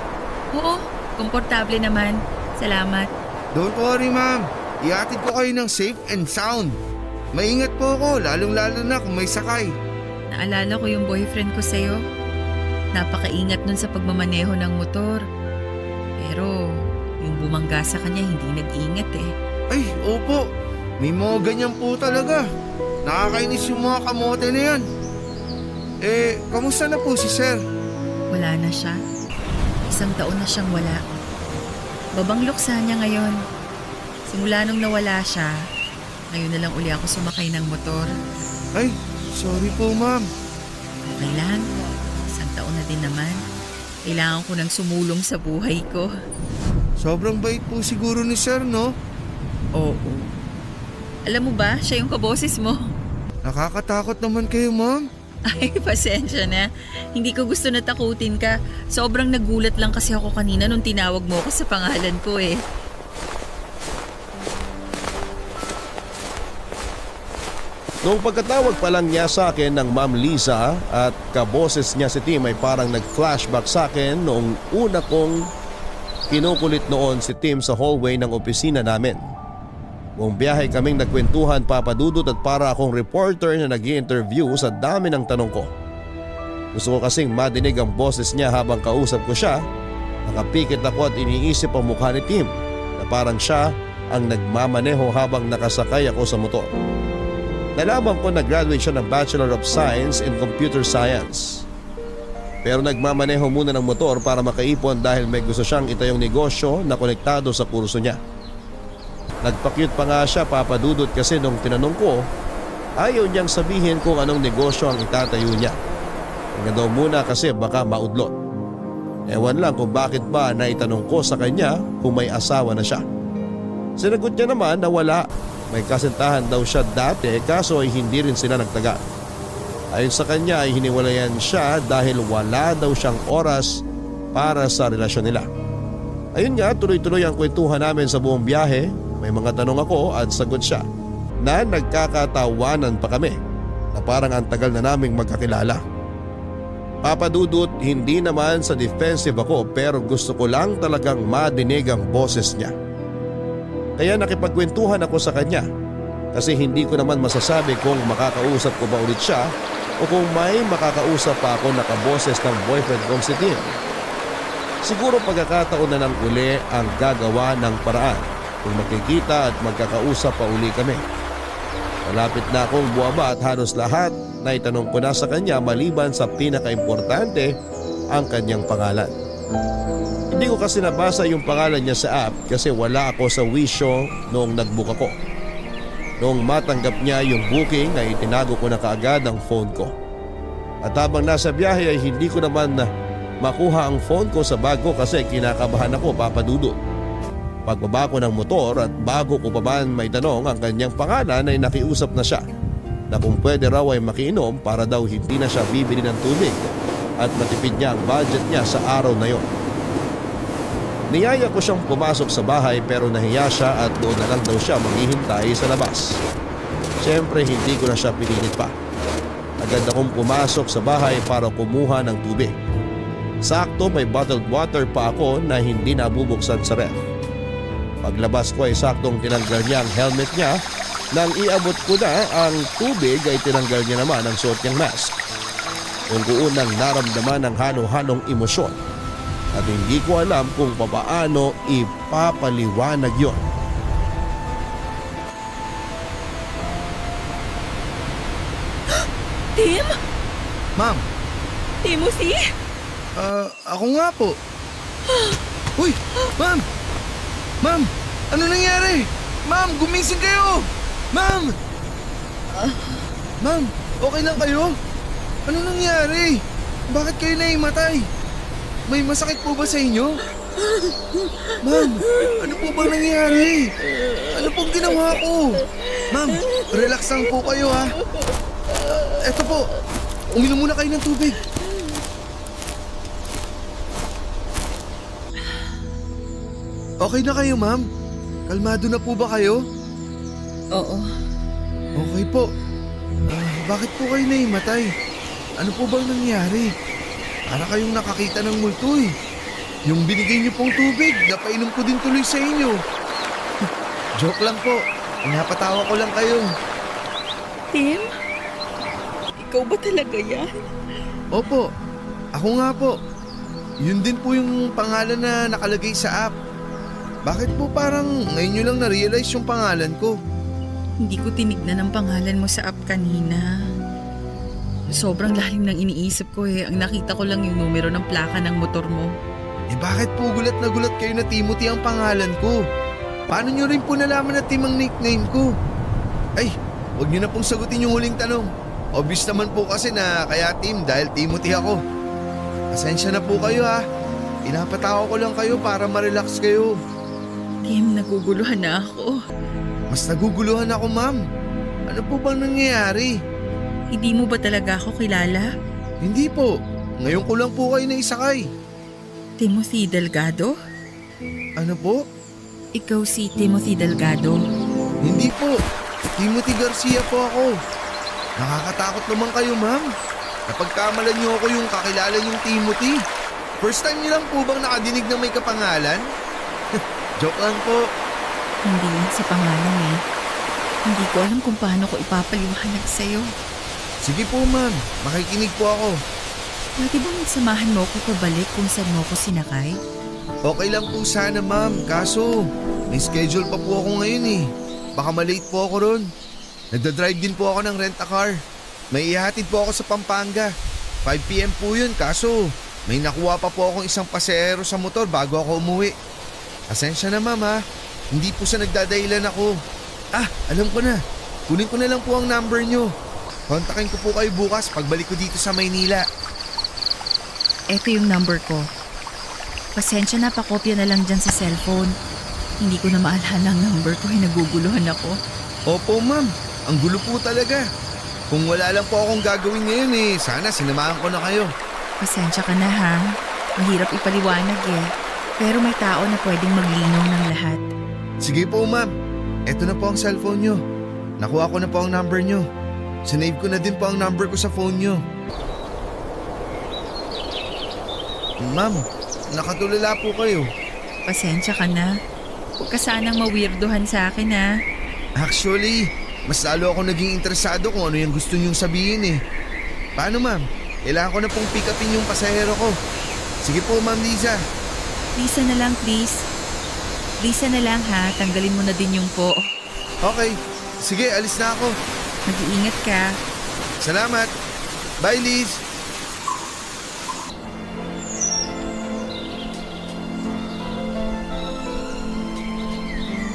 Oo, komportable naman. Salamat. Don't worry ma'am, iatid ko kayo ng safe and sound. Maingat po ako, lalong-lalo na kung may sakay. Naalala ko yung boyfriend ko sa'yo. Napakaingat nun sa pagmamaneho ng motor. Pero yung bumangga sa kanya hindi nag-ingat eh. Ay, opo, may mga ganyan po talaga. Nakakainis yung mga kamote na yan. Kamusta na po si sir? Wala na siya. 1 taon na siyang wala. Babang luksa niya ngayon. Simula nung nawala siya, ngayon na lang uli ako sumakay ng motor. Ay, sorry po ma'am. Okay lang. 1 taon na din naman. Kailangan ko nang sumulong sa buhay ko. Sobrang bait po siguro ni sir, no? Oo. Alam mo ba, siya yung kaboses mo. Nakakatakot naman kayo ma'am. Ay, pasensya na. Hindi ko gusto na takutin ka. Sobrang nagulat lang kasi ako kanina nung tinawag mo ako sa pangalan ko eh. Noong pagkatawag pa lang niya sa akin ng Ma'am Liza at kaboses niya si Tim ay parang nag-flashback sa akin noong una kong kinukulit noon si Tim sa hallway ng opisina namin. Buong biyahe kaming nagkwentuhan, Papa Dudut, at para akong reporter na nag-i-interview sa dami ng tanong ko. Gusto ko kasing madinig ang boses niya habang kausap ko siya. Nakapikit ako at iniisip ang mukha ni Tim na parang siya ang nagmamaneho habang nakasakay ako sa motor. Nalaman ko na graduate siya ng Bachelor of Science in Computer Science. Pero nagmamaneho muna ng motor para makaipon dahil may gusto siyang itayong negosyo na konektado sa kurso niya. Nagpa-cute pa nga siya, Papa Dudut, kasi nung tinanong ko, ayaw niyang sabihin kung anong negosyo ang itatayo niya. Hanggang daw muna kasi baka maudlot. Ewan lang kung bakit ba naitanong ko sa kanya kung may asawa na siya. Sinagot niya naman na wala. May kasintahan daw siya dati kaso ay hindi rin sila nagtagal. Ayon sa kanya ay hiniwalayan siya dahil wala daw siyang oras para sa relasyon nila. Ayun nga, tuloy-tuloy ang kwentuhan namin sa buong biyahe. May mga tanong ako at sagot siya na nagkakatawanan pa kami na parang ang tagal na naming magkakilala. Papa Dudut, hindi naman sa defensive ako pero gusto ko lang talagang madinig ang boses niya. Kaya nakipagkwentuhan ako sa kanya kasi hindi ko naman masasabi kung makakausap ko ba ulit siya o kung may makakausap pa ako na kaboses ng boyfriend kong si Tim. Siguro pagkakataon na lang uli ang gagawa ng paraan kung magkikita at magkakausap pa uli kami. Malapit na akong buwaba at halos lahat na itanong ko na sa kanya maliban sa pinaka-importante, ang kanyang pangalan. Hindi ko kasi nabasa yung pangalan niya sa app kasi wala ako sa wisyo noong nag-book ako. Noong matanggap niya yung booking ay itinago ko na kaagad ang phone ko. At habang nasa biyahe ay hindi ko naman makuha ang phone ko sa bag ko kasi kinakabahan ako, Papa Dudut. Pagbaba ko ng motor at bago ko pa man maitanong ang kanyang pangalan ay nakiusap na siya na kung pwede raw ay makiinom para daw hindi na siya bibili ng tubig at matipid niya ang budget niya sa araw na yon. Niyaya ko siyang pumasok sa bahay pero nahiya siya at doon na lang daw siya maghihintay sa labas. Siyempre hindi ko na siya pinilit pa. Agad akong pumasok sa bahay para kumuha ng tubig. Sakto may bottled water pa ako na hindi nabubuksan sa ref. Paglabas ko ay saktong tinanggal niya ang helmet niya. Nang iabot ko na ang tubig ay tinanggal niya naman ang suot niyang mask. Kung unang naramdaman ng halo-halong emosyon at hindi ko alam kung papaano ipapaliwanag yon. Tim? Ma'am, Timothy? ako nga po. Uy, ma'am! Ma'am, ano nangyari? Ma'am, gumising kayo! Ma'am! Ma'am, okay lang kayo? Ano nangyari? Bakit kayo naimatay? May masakit po ba sa inyo? Ma'am, ano po bang nangyari? Ano pong ginawa ko? Ma'am, relax lang po kayo ha. Eto po, uminom muna kayo ng tubig. Okay na kayo, ma'am? Kalmado na po ba kayo? Oo. Okay po. Bakit po kayo naimatay? Ano po bang nangyari? Para kayong nakakita ng multo eh. Yung binigay niyo pong tubig, napainom ko din tuloy sa inyo. Joke lang po. Pinapatawa ko lang kayo. Tim? Ikaw ba talaga yan? Opo, ako nga po. Yun din po yung pangalan na nakalagay sa app. Bakit po parang ngayon nyo lang na-realize yung pangalan ko? Hindi ko tinignan ang pangalan mo sa app kanina. Sobrang lalim ng iniisip ko eh. Ang nakita ko lang yung numero ng plaka ng motor mo. Eh bakit po gulat na gulat kayo na Timothy ang pangalan ko? Paano nyo rin po nalaman na Tim ang nickname ko? Ay, huwag nyo na pong sagutin yung huling tanong. Obvious naman po kasi na kaya Tim dahil Timothy ako. Pasensya na po kayo ha. Pinapatawa ko lang kayo para ma-relax kayo. Tim, naguguluhan na ako. Mas naguguluhan ako, ma'am. Ano po bang nangyayari? Hindi mo ba talaga ako kilala? Hindi po. Ngayon ko lang po kayo naisakay. Timothy Delgado? Ano po? Ikaw si Timothy Delgado. Hindi po. Timothy Garcia po ako. Nakakatakot naman kayo, ma'am. Napagkamalan niyo ako yung kakilala niyong Timothy. First time niyo lang po bang nakadinig na may kapangalan? Joke lang po. Hindi yan sa pangalan eh. Hindi ko alam kung paano ko ipapaliwanag sa'yo. Sige po, ma'am. Makikinig po ako. Pwede ba magsamahan mo ko pabalik kung saan mo ko sinakay? Okay lang po sana, ma'am. Kaso, may schedule pa po ako ngayon eh. Baka malate po ako ron. Nagdadrive din po ako ng rent-a-car. May ihatid po ako sa Pampanga. 5 PM po yun, kaso may nakuha pa po akong isang pasahero sa motor bago ako umuwi. Pasensya na, ma'am ha. Hindi po sa nagdadahilan ako. Alam ko na. Kunin ko na lang po ang number nyo. Kontakin ko po kayo bukas pagbalik ko dito sa Maynila. Ito yung number ko. Pasensya na, pakopya na lang dyan sa cellphone. Hindi ko na maalala ang number ko, naguguluhan ako. Opo, ma'am. Ang gulo po talaga. Kung wala lang po akong gagawin ngayon sana sinamahan ko na kayo. Pasensya ka na ha. Mahirap ipaliwanag eh. Pero may tao na pwedeng maglinaw ng lahat. Sige po, ma'am. Ito na po ang cellphone nyo. Nakuha ko na po ang number nyo. Sinave ko na din po ang number ko sa phone nyo. Ma'am, nakatulala po kayo. Pasensya ka na. Huwag ka sanang mawirdohan sa akin ha. Actually, mas lalo ako naging interesado kung ano yung gusto nyong sabihin eh. Paano, ma'am? Kailangan ko na pong pick upin yung pasahero ko. Sige po, ma'am Liza. Lisa na lang please. Lisa na lang ha. Tanggalin mo na din yung po. Okay. Sige, alis na ako. Mag-iingat ka. Salamat. Bye, Liz.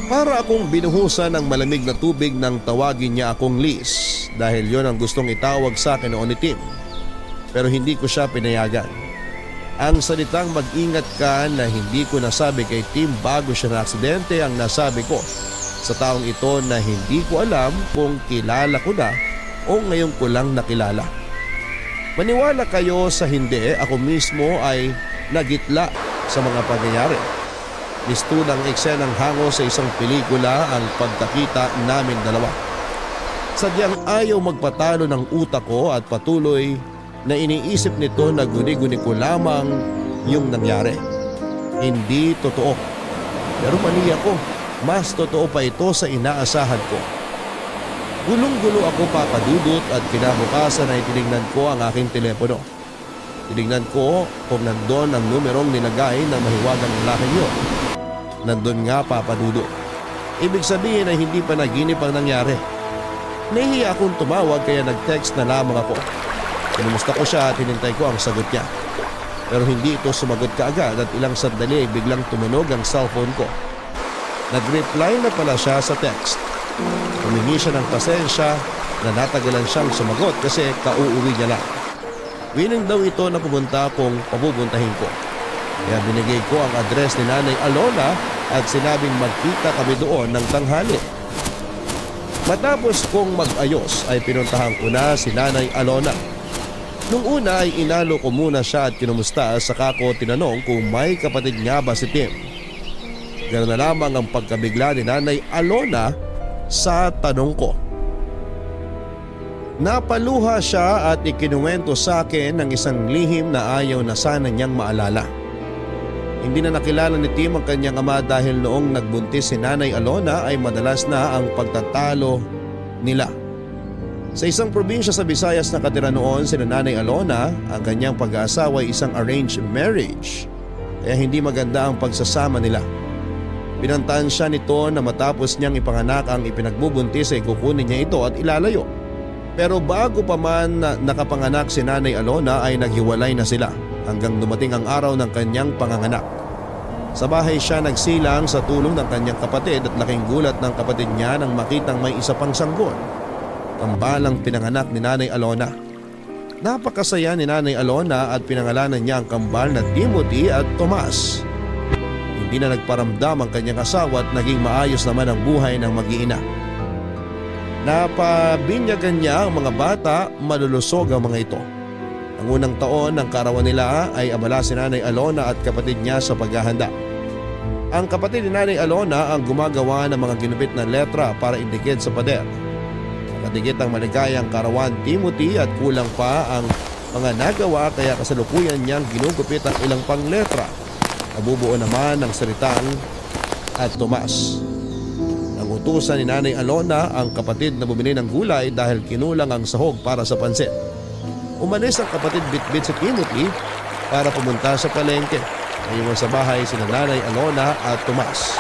Para akong binuhusan ng malamig na tubig nang tawagin niya akong Liz dahil yon ang gustong itawag sa akin noon ni Tim. Pero hindi ko siya pinayagan. Ang salitang mag-ingat ka na hindi ko nasabi kay Tim bago siya na-aksidente ang nasabi ko sa taong ito na hindi ko alam kung kilala ko na o ngayon ko lang nakilala. Maniwala kayo sa hindi, ako mismo ay nagitla sa mga pangyayari. Mistulang eksenang hango sa isang pelikula ang pagkakita namin dalawa. Sadyang ayaw magpatalo ng utak ko at patuloy na iniisip nito na guni-guni ko lamang yung nangyari. Hindi totoo. Pero mali ako. Mas totoo pa ito sa inaasahan ko. Gulong-gulo ako, Papa Dudut, at kinabukasan ay tinignan ko ang aking telepono. Tinignan ko kung nandun ang numerong nilagay ng mahiwagang lalaking yun. Nandun nga, Papa Dudut. Ibig sabihin ay hindi pa naginip ang nangyari. Nahihiya akong tumawag kaya nag-text na lamang ako. Kinumusta ko siya at hinintay ko ang sagot niya. Pero hindi ito sumagot kaagad at ilang sandali ay biglang tumunog ang cellphone ko. Nag-reply na pala siya sa text. Humingi siya ng pasensya na natagalan siyang sumagot kasi kauuwi niya lang. Willing daw ito na pumunta kung papupuntahin ko. Kaya binigay ko ang address ni Nanay Alona at sinabing magkita kami doon ng tanghali. Matapos kong mag-ayos ay pinuntahan ko na si Nanay Alona. Nung una ay inalo ko muna siya at kinumusta saka ko tinanong kung may kapatid nga ba si Tim. Ganoon na lamang ang pagkabigla ni Nanay Alona sa tanong ko. Napaluha siya at ikinuwento sa akin ng isang lihim na ayaw na sana niyang maalala. Hindi na nakilala ni Tim ang kanyang ama dahil noong nagbuntis si Nanay Alona ay madalas na ang pagtatalo nila. Sa isang probinsya sa Visayas nakatira noon si Nanay Alona, ang kanyang pag-aasawa ay isang arranged marriage. Kaya hindi maganda ang pagsasama nila. Pinantaan siya nito na matapos niyang ipanganak ang ipinagbubuntis ay kukunin niya ito at ilalayo. Pero bago pa man nakapanganak si Nanay Alona ay naghiwalay na sila hanggang dumating ang araw ng kanyang panganganak. Sa bahay siya nagsilang sa tulong ng kanyang kapatid at laking gulat ng kapatid niya nang makitang may isa pang sanggol. Kambalang pinanganak ni Nanay Alona. Napakasaya ni Nanay Alona at pinangalanan niya ang kambal na Timothy at Tomas. Hindi na nagparamdam ang kanyang asawa at naging maayos naman ang buhay ng mag-iina. Napabinyagan niya ang mga bata, malulusog ang mga ito. Ang unang taon ng kaarawan nila ay abala si Nanay Alona at kapatid niya sa paghahanda. Ang kapatid ni Nanay Alona ang gumagawa ng mga ginupit na letra para indikit sa pader. Nakadigit ang maligayang kaarawan Timothy at kulang pa ang mga nagawa kaya kasalukuyan niyang ginugupit ang ilang pang letra. Nabubuo naman ng salitang at Tomas. Nagutusan ni Nanay Alona ang kapatid na bumili ng gulay dahil kinulang ang sahog para sa pansit. Umalis ang kapatid bitbit si Timothy para pumunta sa palengke. Naiwan sa bahay sina Nanay Alona at Tomas.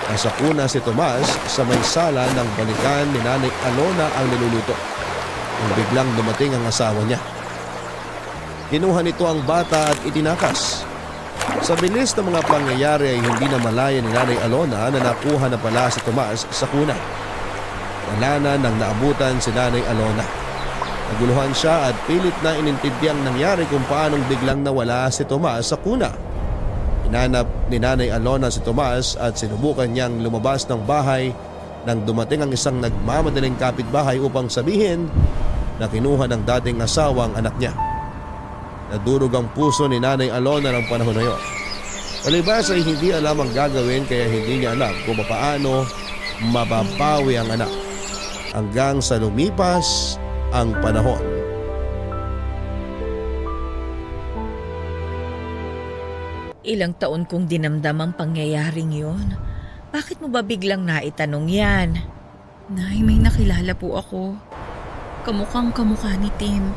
Nasa kuna si Tomas sa may sala ng balikan ni Nanay Alona ang niluluto. Nung biglang dumating ang asawa niya. Kinuha nito ang bata at itinakas. Sa bilis ng mga pangyayari ay hindi na malaya ni Nanay Alona na nakuha na pala si Tomas sa kuna. Wala na nang naabutan si Nanay Alona. Naguluhan siya at pilit na inintindihan nangyari kung paanong biglang nawala si Tomas sa kuna. Hinanap ni Nanay Alona si Tomas at sinubukan niyang lumabas ng bahay nang dumating ang isang nagmamadaling kapitbahay upang sabihin na kinuha ng dating asawa ang anak niya. Nadurog ang puso ni Nanay Alona ng panahon na yon. Palibas ay hindi alam ang gagawin kaya hindi niya alam kung paano mababawi ang anak. Hanggang sa lumipas ang panahon. Ilang taon kong dinamdam ang pangyayaring yon. Bakit mo ba biglang naitanong yan? Nay, may nakilala po ako. Kamukhang kamukha ni Tim.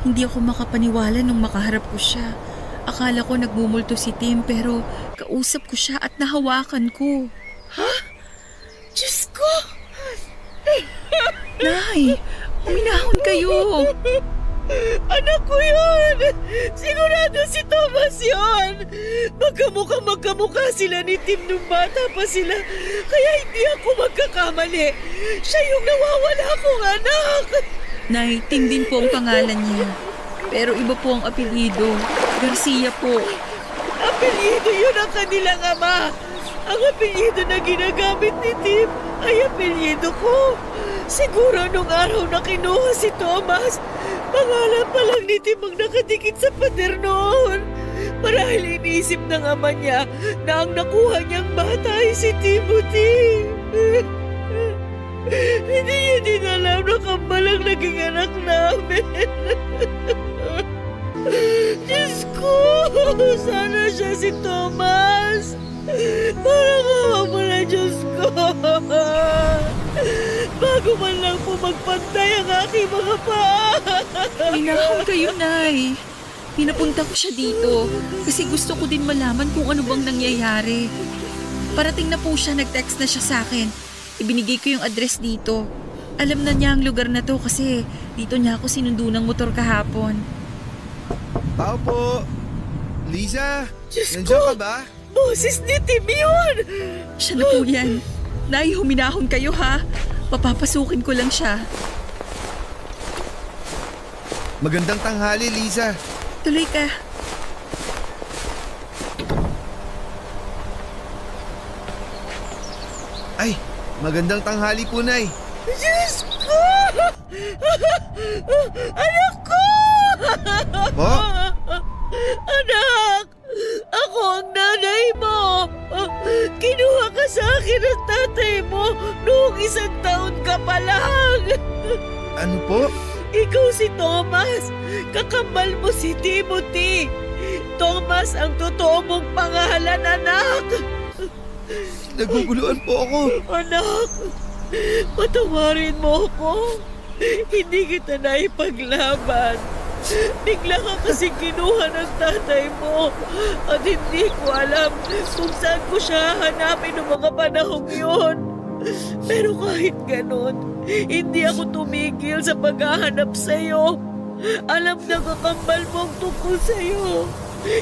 Hindi ako makapaniwala nung makaharap ko siya. Akala ko nagmumulto si Tim pero kausap ko siya at nahawakan ko. Diyos ko! Nay, uminahon kayo. Anak ko yun! Sigurado si Thomas yun! Magkamukha sila ni Tim nung bata pa sila. Kaya hindi ako magkakamali. Siya yung nawawala kong anak! Nay, Tim din po ang pangalan niya. Pero iba po ang apelyido. Garcia po. Apelyido yun ang kanilang ama. Ang apelyido na ginagamit ni Tim ay apelyido ko. Siguro nung araw na kinuha si Thomas, pangalan pa lang ni Tim ang nakadikit sa pader noon. Marahil inisip ng ama niya na ang nakuha niyang bata ay si Timothy. Hindi niya din alam na kambal ang naging anak namin. Diyos ko! Sana siya si Thomas! Parang awa mo na, Diyos ko! Bago man lang po magpantay ang aking mga paa! Minahon kayo, Nay. Pinapunta ko siya dito kasi gusto ko din malaman kung ano bang nangyayari. Parating na po siya, nag-text na siya sa akin. Ibinigay ko yung address dito. Alam na niya ang lugar na to kasi dito niya ako sinundo ng motor kahapon. Tao po. Liza, Diyos nandiyan ko! ka ba? Boses ni Tim yun! Siya na po yan. Nay, huminahon kayo ha. Papapasukin ko lang siya. Magandang tanghali, Liza. Tuloy ka. Ay, magandang tanghali po, Nay. Diyos ko! Anak ko! Po? Anak! Ako ang nanay mo! Kinuha ka sa akin ng tatay mo noong 1 taon ka pa lang! Ano po? Ikaw si Thomas! Kakambal mo si Timothy! Thomas ang totoo mong pangalan, anak! Naguguluhan po ako. Anak! Patawarin mo ako! Hindi kita naipaglaban! Bigla ka kasi kinuha ng tatay mo at hindi ko alam kung saan ko siya hanapin noong mga panahong yun. Pero kahit ganon, hindi ako tumigil sa paghahanap sa'yo. Alam na kakambal mo ang tungkol sa'yo.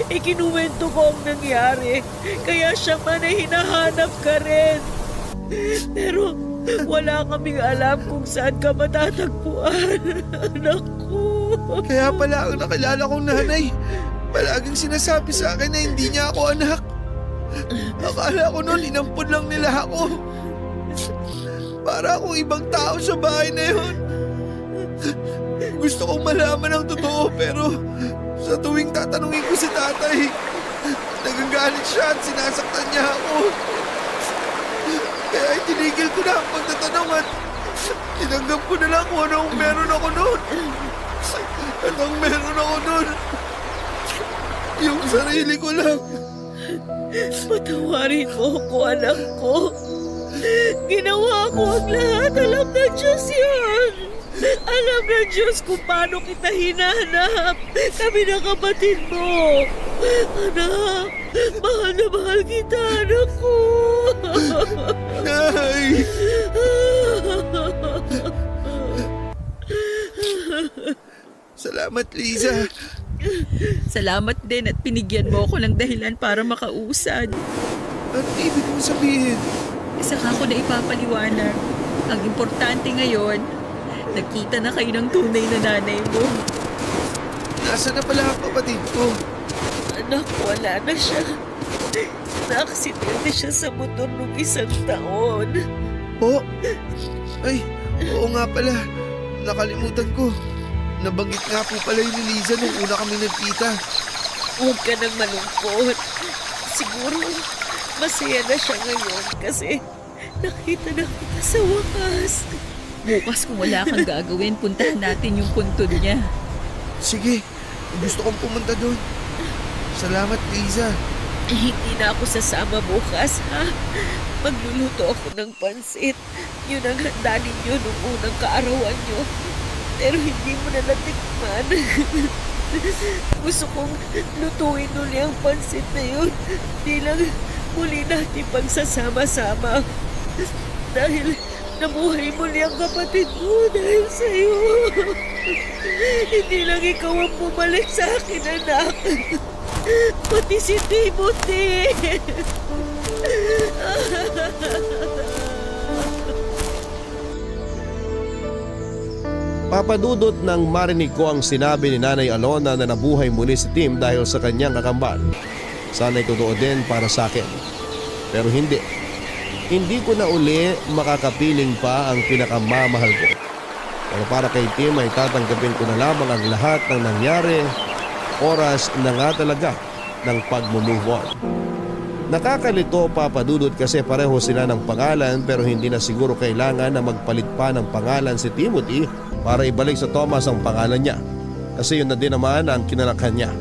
Ikinuwento ko ang nangyari, kaya siya man ay hinahanap ka rin. Pero wala kaming alam kung saan ka matatagpuan, anak ko. Kaya pala ang nakilala kong nanay, palaging sinasabi sa akin na hindi niya ako anak. Akala ko noon inampun lang nila ako. Para akong ibang tao sa bahay na yun. Gusto kong malaman ang totoo pero sa tuwing tatanungin ko si tatay, nagagalit siya at sinasaktan niya ako. Kaya itinigil ko na ang pagtatanong at tinanggap ko na lang kung anong meron ako noon. At ang meron ako noon, yung sarili ko lang. Patawarin mo ko, anak ko. Ginawa ko ang lahat. Alam ng Diyos yan. Alam ng Diyos kung paano kita hinahanap. Kami ng kapatid mo. Anak, mahal na mahal kita, anak ko. Nay! Salamat, Liza. Salamat din at pinigyan mo ako ng dahilan para makausad. Ano ibig mong sabihin? Isa ka ko na ipapaliwanag. Ang importante ngayon, nagkita na kayo ng tunay na nanay mo. Nasaan na pala ang kapatid ko? Anak, wala na siya. Naaksidente siya sa motor nung 1 taon. Po? Ay, oo nga pala. Nakalimutan ko. Nabanggit nga po pala yun ni Liza nung una kami nagkita. Huwag ka nang malungkot. Siguro, masaya na siya ngayon kasi nakita na kita sa wakas. Bukas kung wala kang gagawin, puntahan natin yung puntod niya. Sige, gusto kong pumunta doon. Salamat, Liza. Hindi na ako sasama bukas, ha? Magluluto ako ng pansit. Yun ang handa ninyo nung unang kaarawan nyo. Pero hindi mo na natikman. Gusto kong lutuin uli ang pansit na yun. Bilang muli natin pagsasama-sama. Dahil nabuhay muli ang kapatid mo dahil sa'yo. Hindi lang ikaw ang bumalik sa akin, anak. Pati si Timothy. Papadudot nang marinig ko ang sinabi ni Nanay Alona na nabuhay muli si Tim dahil sa kanyang kakambal. Sana'y totoo din para sa akin. Pero hindi. Hindi ko na uli makakapiling pa ang pinakamamahal ko. Pero para kay Tim ay tatanggapin ko na lamang ang lahat ng nangyari. Oras na nga talaga ng pag-move on. Nakakalito, Papa Dudut, kasi pareho sila ng pangalan pero hindi na siguro kailangan na magpalit pa ng pangalan si Timothy para ibalik sa Thomas ang pangalan niya. Kasi yun na din naman ang kinalakhan niya.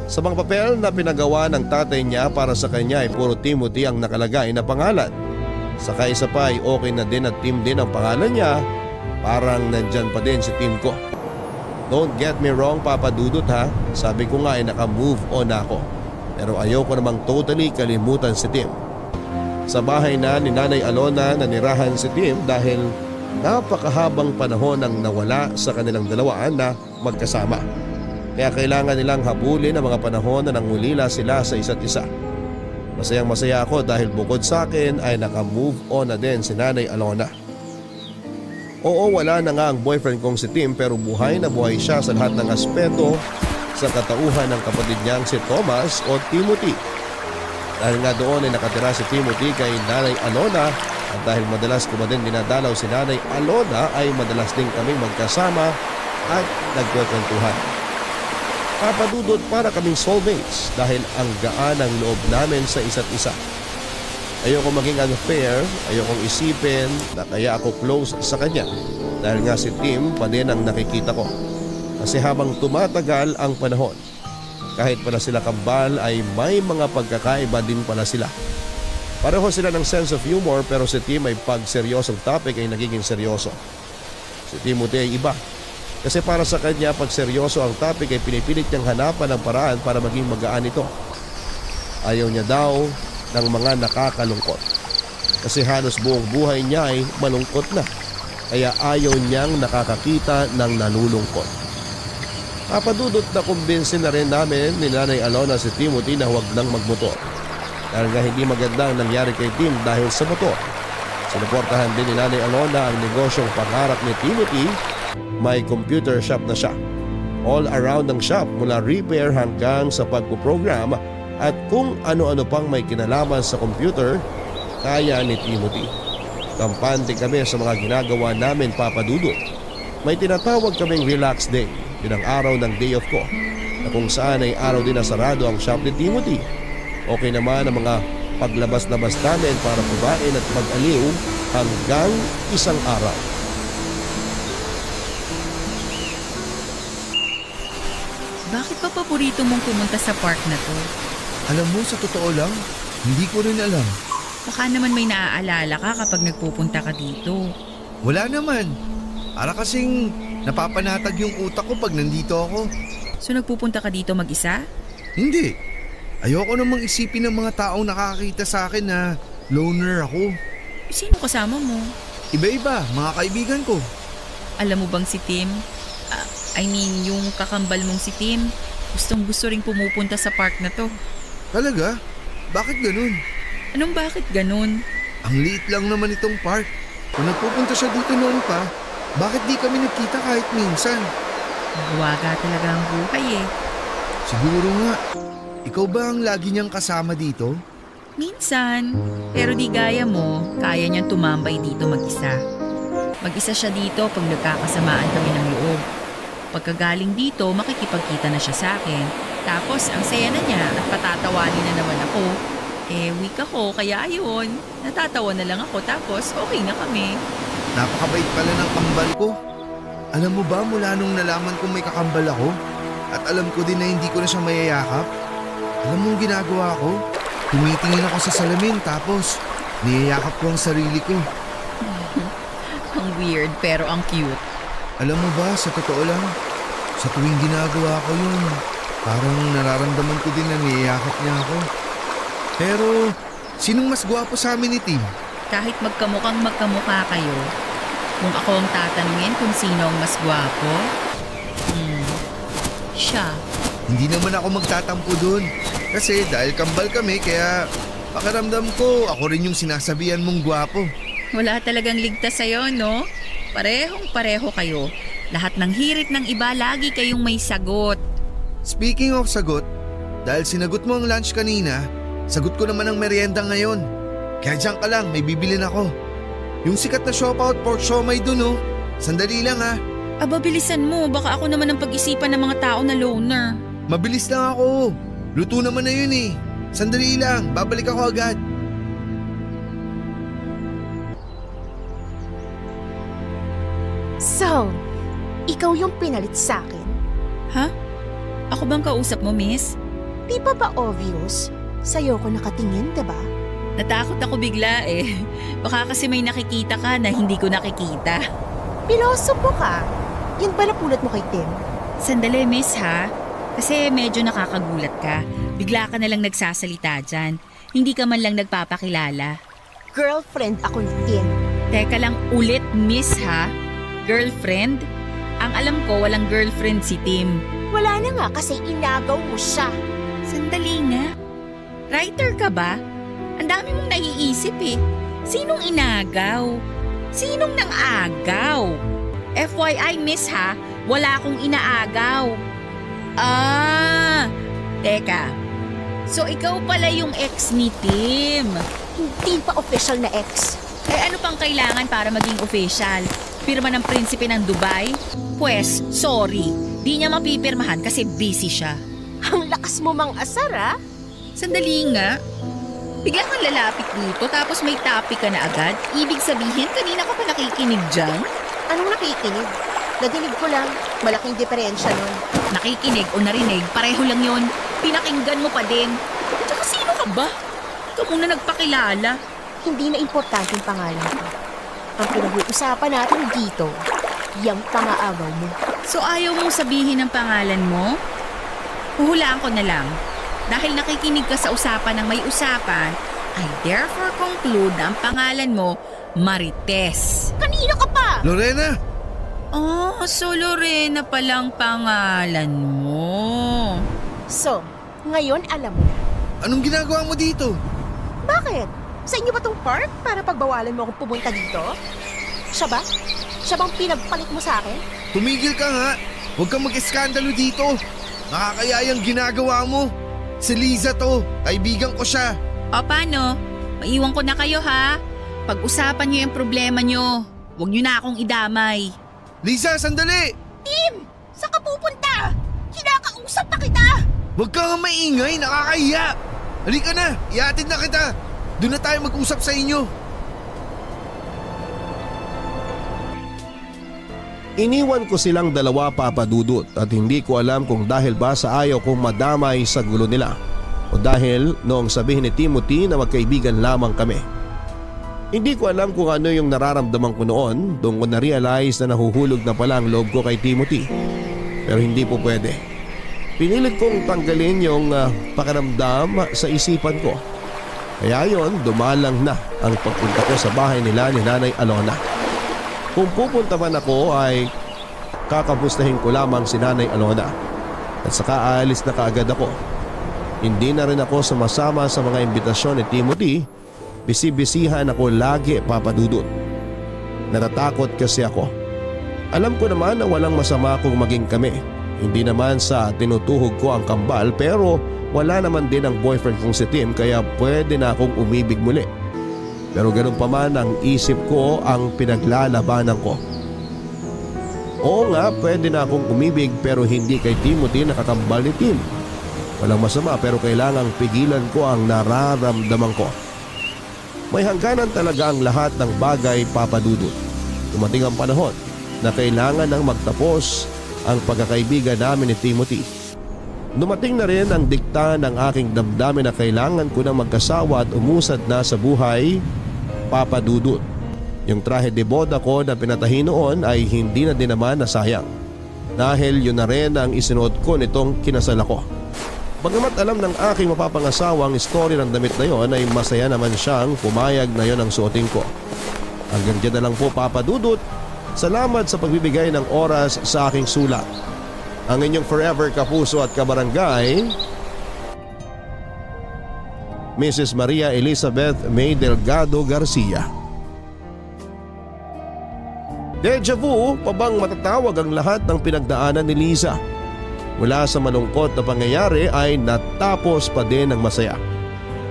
Sa mga papel na pinagawa ng tatay niya para sa kanya ay puro Timothy ang nakalagay na pangalan. Saka isa pa ay okay na din at Tim din ang pangalan niya, parang nandyan pa din si Tim ko. Don't get me wrong, Papa Dudut, ha, sabi ko nga ay naka-move on na ako. Pero ayoko namang totally kalimutan si Tim. Sa bahay na ni Nanay Alona nanirahan si Tim dahil napakahabang panahon ang nawala sa kanilang dalawaan na magkasama. Kaya kailangan nilang habulin ang mga panahon na nangulila sila sa isa't isa. Masayang masaya ako dahil bukod sa akin ay naka-move on na din si Nanay Alona. Oo, wala na nga ang boyfriend kong si Tim pero buhay na buhay siya sa lahat ng aspeto sa katauhan ng kapatid niyang si Thomas o Timothy. Dahil nga doon ay nakatira si Timothy kay Nanay Alona at dahil madalas ko din dinadalaw si Nanay Alona ay madalas din kaming magkasama at nagkwekwentuhan. Papadudot, para kaming soulmates dahil ang gaan ang loob namin sa isa't isa. Ayoko maging unfair, ayokong isipin na kaya ako close sa kanya dahil nga si Tim pa din ang nakikita ko. Kasi habang tumatagal ang panahon, kahit pala sila kambal ay may mga pagkakaiba din pala sila. Pareho sila ng sense of humor pero si Tim ay pag seryosong topic ay nagiging seryoso. Si Timothy ay iba. Kasi para sa kanya pag seryoso ang topic ay pinipilit niyang hanapan ng paraan para maging magaan ito. Ayaw niya daw ng mga nakakalungkot. Kasi halos buong buhay niya ay malungkot na. Kaya ayaw niyang nakakakita ng nalulungkot. Papadudot na kumbinsin na rin namin ni Nanay Alona si Timothy na huwag nang magmotor. Dahil nga hindi maganda ang nangyari kay Tim dahil sa motor. Sinuportahan din ni Nanay Alona ang negosyong pangarap ni Timothy. May computer shop na siya. All around ang shop mula repair hanggang sa pagpuprogram at kung ano-ano pang may kinalaman sa computer, kaya ni Timothy. Kampante kami sa mga ginagawa namin, Papadudot. May tinatawag kaming relax day. Yun ang araw ng day off ko na kung saan ay araw din na sarado ang shop ni Timothy. Okay naman ang mga paglabas-labas namin para kumain at mag-aliw hanggang isang araw. Bakit pa paborito mong pumunta sa park na to? Alam mo, sa totoo lang, hindi ko rin alam. Baka naman may naaalala ka kapag nagpupunta ka dito. Wala naman. Para kasing napapanatag yung utak ko pag nandito ako. So nagpupunta ka dito mag-isa? Hindi. Ayoko namang isipin ng mga taong nakakita sa akin na loner ako. Sino kasama mo? Iba-iba, mga kaibigan ko. Alam mo bang si Tim? Yung kakambal mong si Tim, gustong gusto ring pumupunta sa park na to. Talaga? Bakit ganun? Anong bakit ganun? Ang liit lang naman itong park. Kung nagpupunta siya dito noon pa, bakit di kami nagkita kahit minsan? Magwaga talaga ang buhay eh. Siguro nga. Ikaw ba ang lagi niyang kasama dito? Minsan, pero di gaya mo, kaya niyang tumambay dito mag-isa. Mag-isa siya dito pag nagkakasamaan kami ng loob. Pagkagaling dito, makikipagkita na siya sa akin. Tapos, ang saya na niya at patatawanin na naman ako. Weak ako, kaya ayun. Natatawa na lang ako tapos okay na kami. Napakabait pala ng kambal ko. Alam mo ba, mula nung nalaman kong may kakambal ako, at alam ko din na hindi ko na siya mayayakap, alam mo ang ginagawa ko? Tumitingin ako sa salamin tapos niyayakap ko ang sarili ko. Ang weird pero ang cute. Alam mo ba, sa totoo lang, sa tuwing ginagawa ko yun, parang nararamdaman ko din na niyayakap niya ako. Pero, sinong mas gwapo sa amin ni Tim? Kahit magkamukhang magkamukha kayo, kung ako ang tatanungin kung sino ang mas gwapo, siya. Hindi naman ako magtatampo dun. Kasi dahil kambal kami, kaya pakiramdam ko ako rin yung sinasabihan mong gwapo. Wala talagang ligtas sa'yo, no? Parehong-pareho kayo. Lahat ng hirit ng iba, lagi kayong may sagot. Speaking of sagot, dahil sinagot mo ang lunch kanina, sagot ko naman ang merienda ngayon. Kaya diyan ka lang, may bibilin ako. Yung sikat na Siopaw at pork siomay dun, oh. Sandali lang, ha. Aba, bilisan mo. Baka ako naman ang pag-isipan ng mga tao na loner. Mabilis lang ako. Luto naman na yun eh. Sandali lang, babalik ako agad. So, ikaw yung pinalit sa akin? Ha? Ako bang kausap mo, miss? Di pa ba obvious? Sa'yo ko nakatingin, diba? Natakot ako bigla eh. Baka kasi may nakikita ka na hindi ko nakikita. Pilosopo ka. Yan ba napulot mo kay Tim? Sandali, miss ha? Kasi medyo nakakagulat ka. Bigla ka nalang nagsasalita dyan. Hindi ka man lang nagpapakilala. Girlfriend ako ni Tim. Teka lang ulit, miss ha? Girlfriend? Ang alam ko, walang girlfriend si Tim. Wala na nga kasi inagaw mo siya. Sandali nga. Writer ka ba? Ang dami mong naiisip eh. Sinong inagaw? Sinong nang agaw? FYI, miss ha? Wala akong inaagaw. Teka. So ikaw pala yung ex ni Tim. Hindi pa official na ex. Eh ano pang kailangan para maging official? Pirma ng prinsipe ng Dubai? Pwes, sorry. Di niya mapipirmahan kasi busy siya. Ang lakas mo mang asar, ah. Sandali nga. Bigla kang lalapit dito tapos may topic ka na agad. Ibig sabihin, kanina ka pa nakikinig dyan? Anong nakikinig? Nadinig ko lang. Malaking diferensya nun. Nakikinig o narinig, pareho lang yon. Pinakinggan mo pa din. Tsaka sino ka ba? Ikaw muna nagpakilala. Hindi na importante yung pangalan ko. Ang pinag-uusapan natin dito, yung pangaagaw mo. So ayaw mong sabihin ang pangalan mo? Huhulaan ko na lang. Dahil nakikinig ka sa usapan ng may usapan, I therefore conclude na ang pangalan mo, Marites. Kanino ka pa? Lorena! Oh, so Lorena palang pangalan mo. So, ngayon alam mo na. Anong ginagawa mo dito? Bakit? Sa inyo ba tong park para pagbawalan mo akong pumunta dito? Siya ba? Siya bang pinagpalit mo sa akin? Tumigil ka nga. Huwag kang mag-eskandalo dito. Nakakayayang ginagawa mo. Si Liza to. Kaibigan ko siya. O paano? Maiwan ko na kayo ha. Pag-usapan niyo yung problema niyo. Huwag niyo na akong idamay. Liza, sandali! Tim! Saan ka pupunta? Kinakausap pa kita! Huwag ka nga maingay. Nakakahiya. Halika na. Ihatid na kita. Doon na tayo mag-usap sa inyo. Iniwan ko silang dalawa, Papa Dudut, at hindi ko alam kung dahil ba sa ayaw kong madamay sa gulo nila o dahil noong sabihin ni Timothy na magkaibigan lamang kami. Hindi ko alam kung ano yung nararamdaman ko noon doon ko na-realize na nahuhulog na pala ang loob ko kay Timothy. Pero hindi po pwede. Pinilit kong tanggalin yung pakiramdam sa isipan ko. Kaya yon, dumalang na ang pagpunta ko sa bahay nila ni Nanay Alona. Kung pupunta man ako ay kakamustahin ko lamang si Nanay Alona at saka aalis na kaagad ako. Hindi na rin ako sumasama sa mga imbitasyon ni Timothy. Bisibisihan ako lagi, Papa Dudut. Natatakot kasi ako. Alam ko naman na walang masama kung maging kami. Hindi naman sa tinutuhog ko ang kambal pero wala naman din ang boyfriend kong si Tim kaya pwede na akong umibig muli. Pero ganun pa man ang isip ko ang pinaglalabanan ko. Oo nga, pwede na akong umibig pero hindi kay Timothy na kakambal ni Tim. Walang masama pero kailangang pigilan ko ang nararamdaman ko. May hangganan talaga ang lahat ng bagay, Papa Dudut. Dumating ang panahon na kailangan nang magtapos ang pagkakaibigan namin ni Timothy. Dumating na rin ang dikta ng aking damdamin na kailangan ko na magkasawa at umusad na sa buhay, Papa Dudut. Yung trahe de boda ko na pinatahi noon ay hindi na din naman nasayang. Dahil yun na rin ang isinuot ko nitong kinasal ako. Bagamat alam ng aking mapapangasawa ang story ng damit na yon ay masaya naman siyang pumayag na yon ang suotin ko. Hanggang dyan na lang po, Papa Dudut. Salamat sa pagbibigay ng oras sa aking sulat. Ang inyong forever kapuso at kabarangay, Mrs. Maria Elizabeth May Delgado Garcia. Deja vu pa bang matatawag ang lahat ng pinagdaanan ni Liza? Mula sa malungkot na pangyayari ay natapos pa din ng masaya.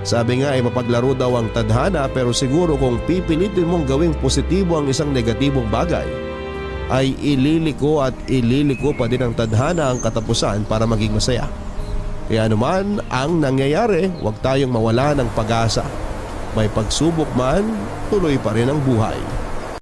Sabi nga ay mapaglaro daw ang tadhana pero siguro kung pipilitin mong gawing positibo ang isang negatibong bagay, ay ililiko at ililiko pa din ang tadhana ang katapusan para maging masaya. Kaya naman ang nangyayari, huwag tayong mawala ng pag-asa. May pagsubok man, tuloy pa rin ang buhay.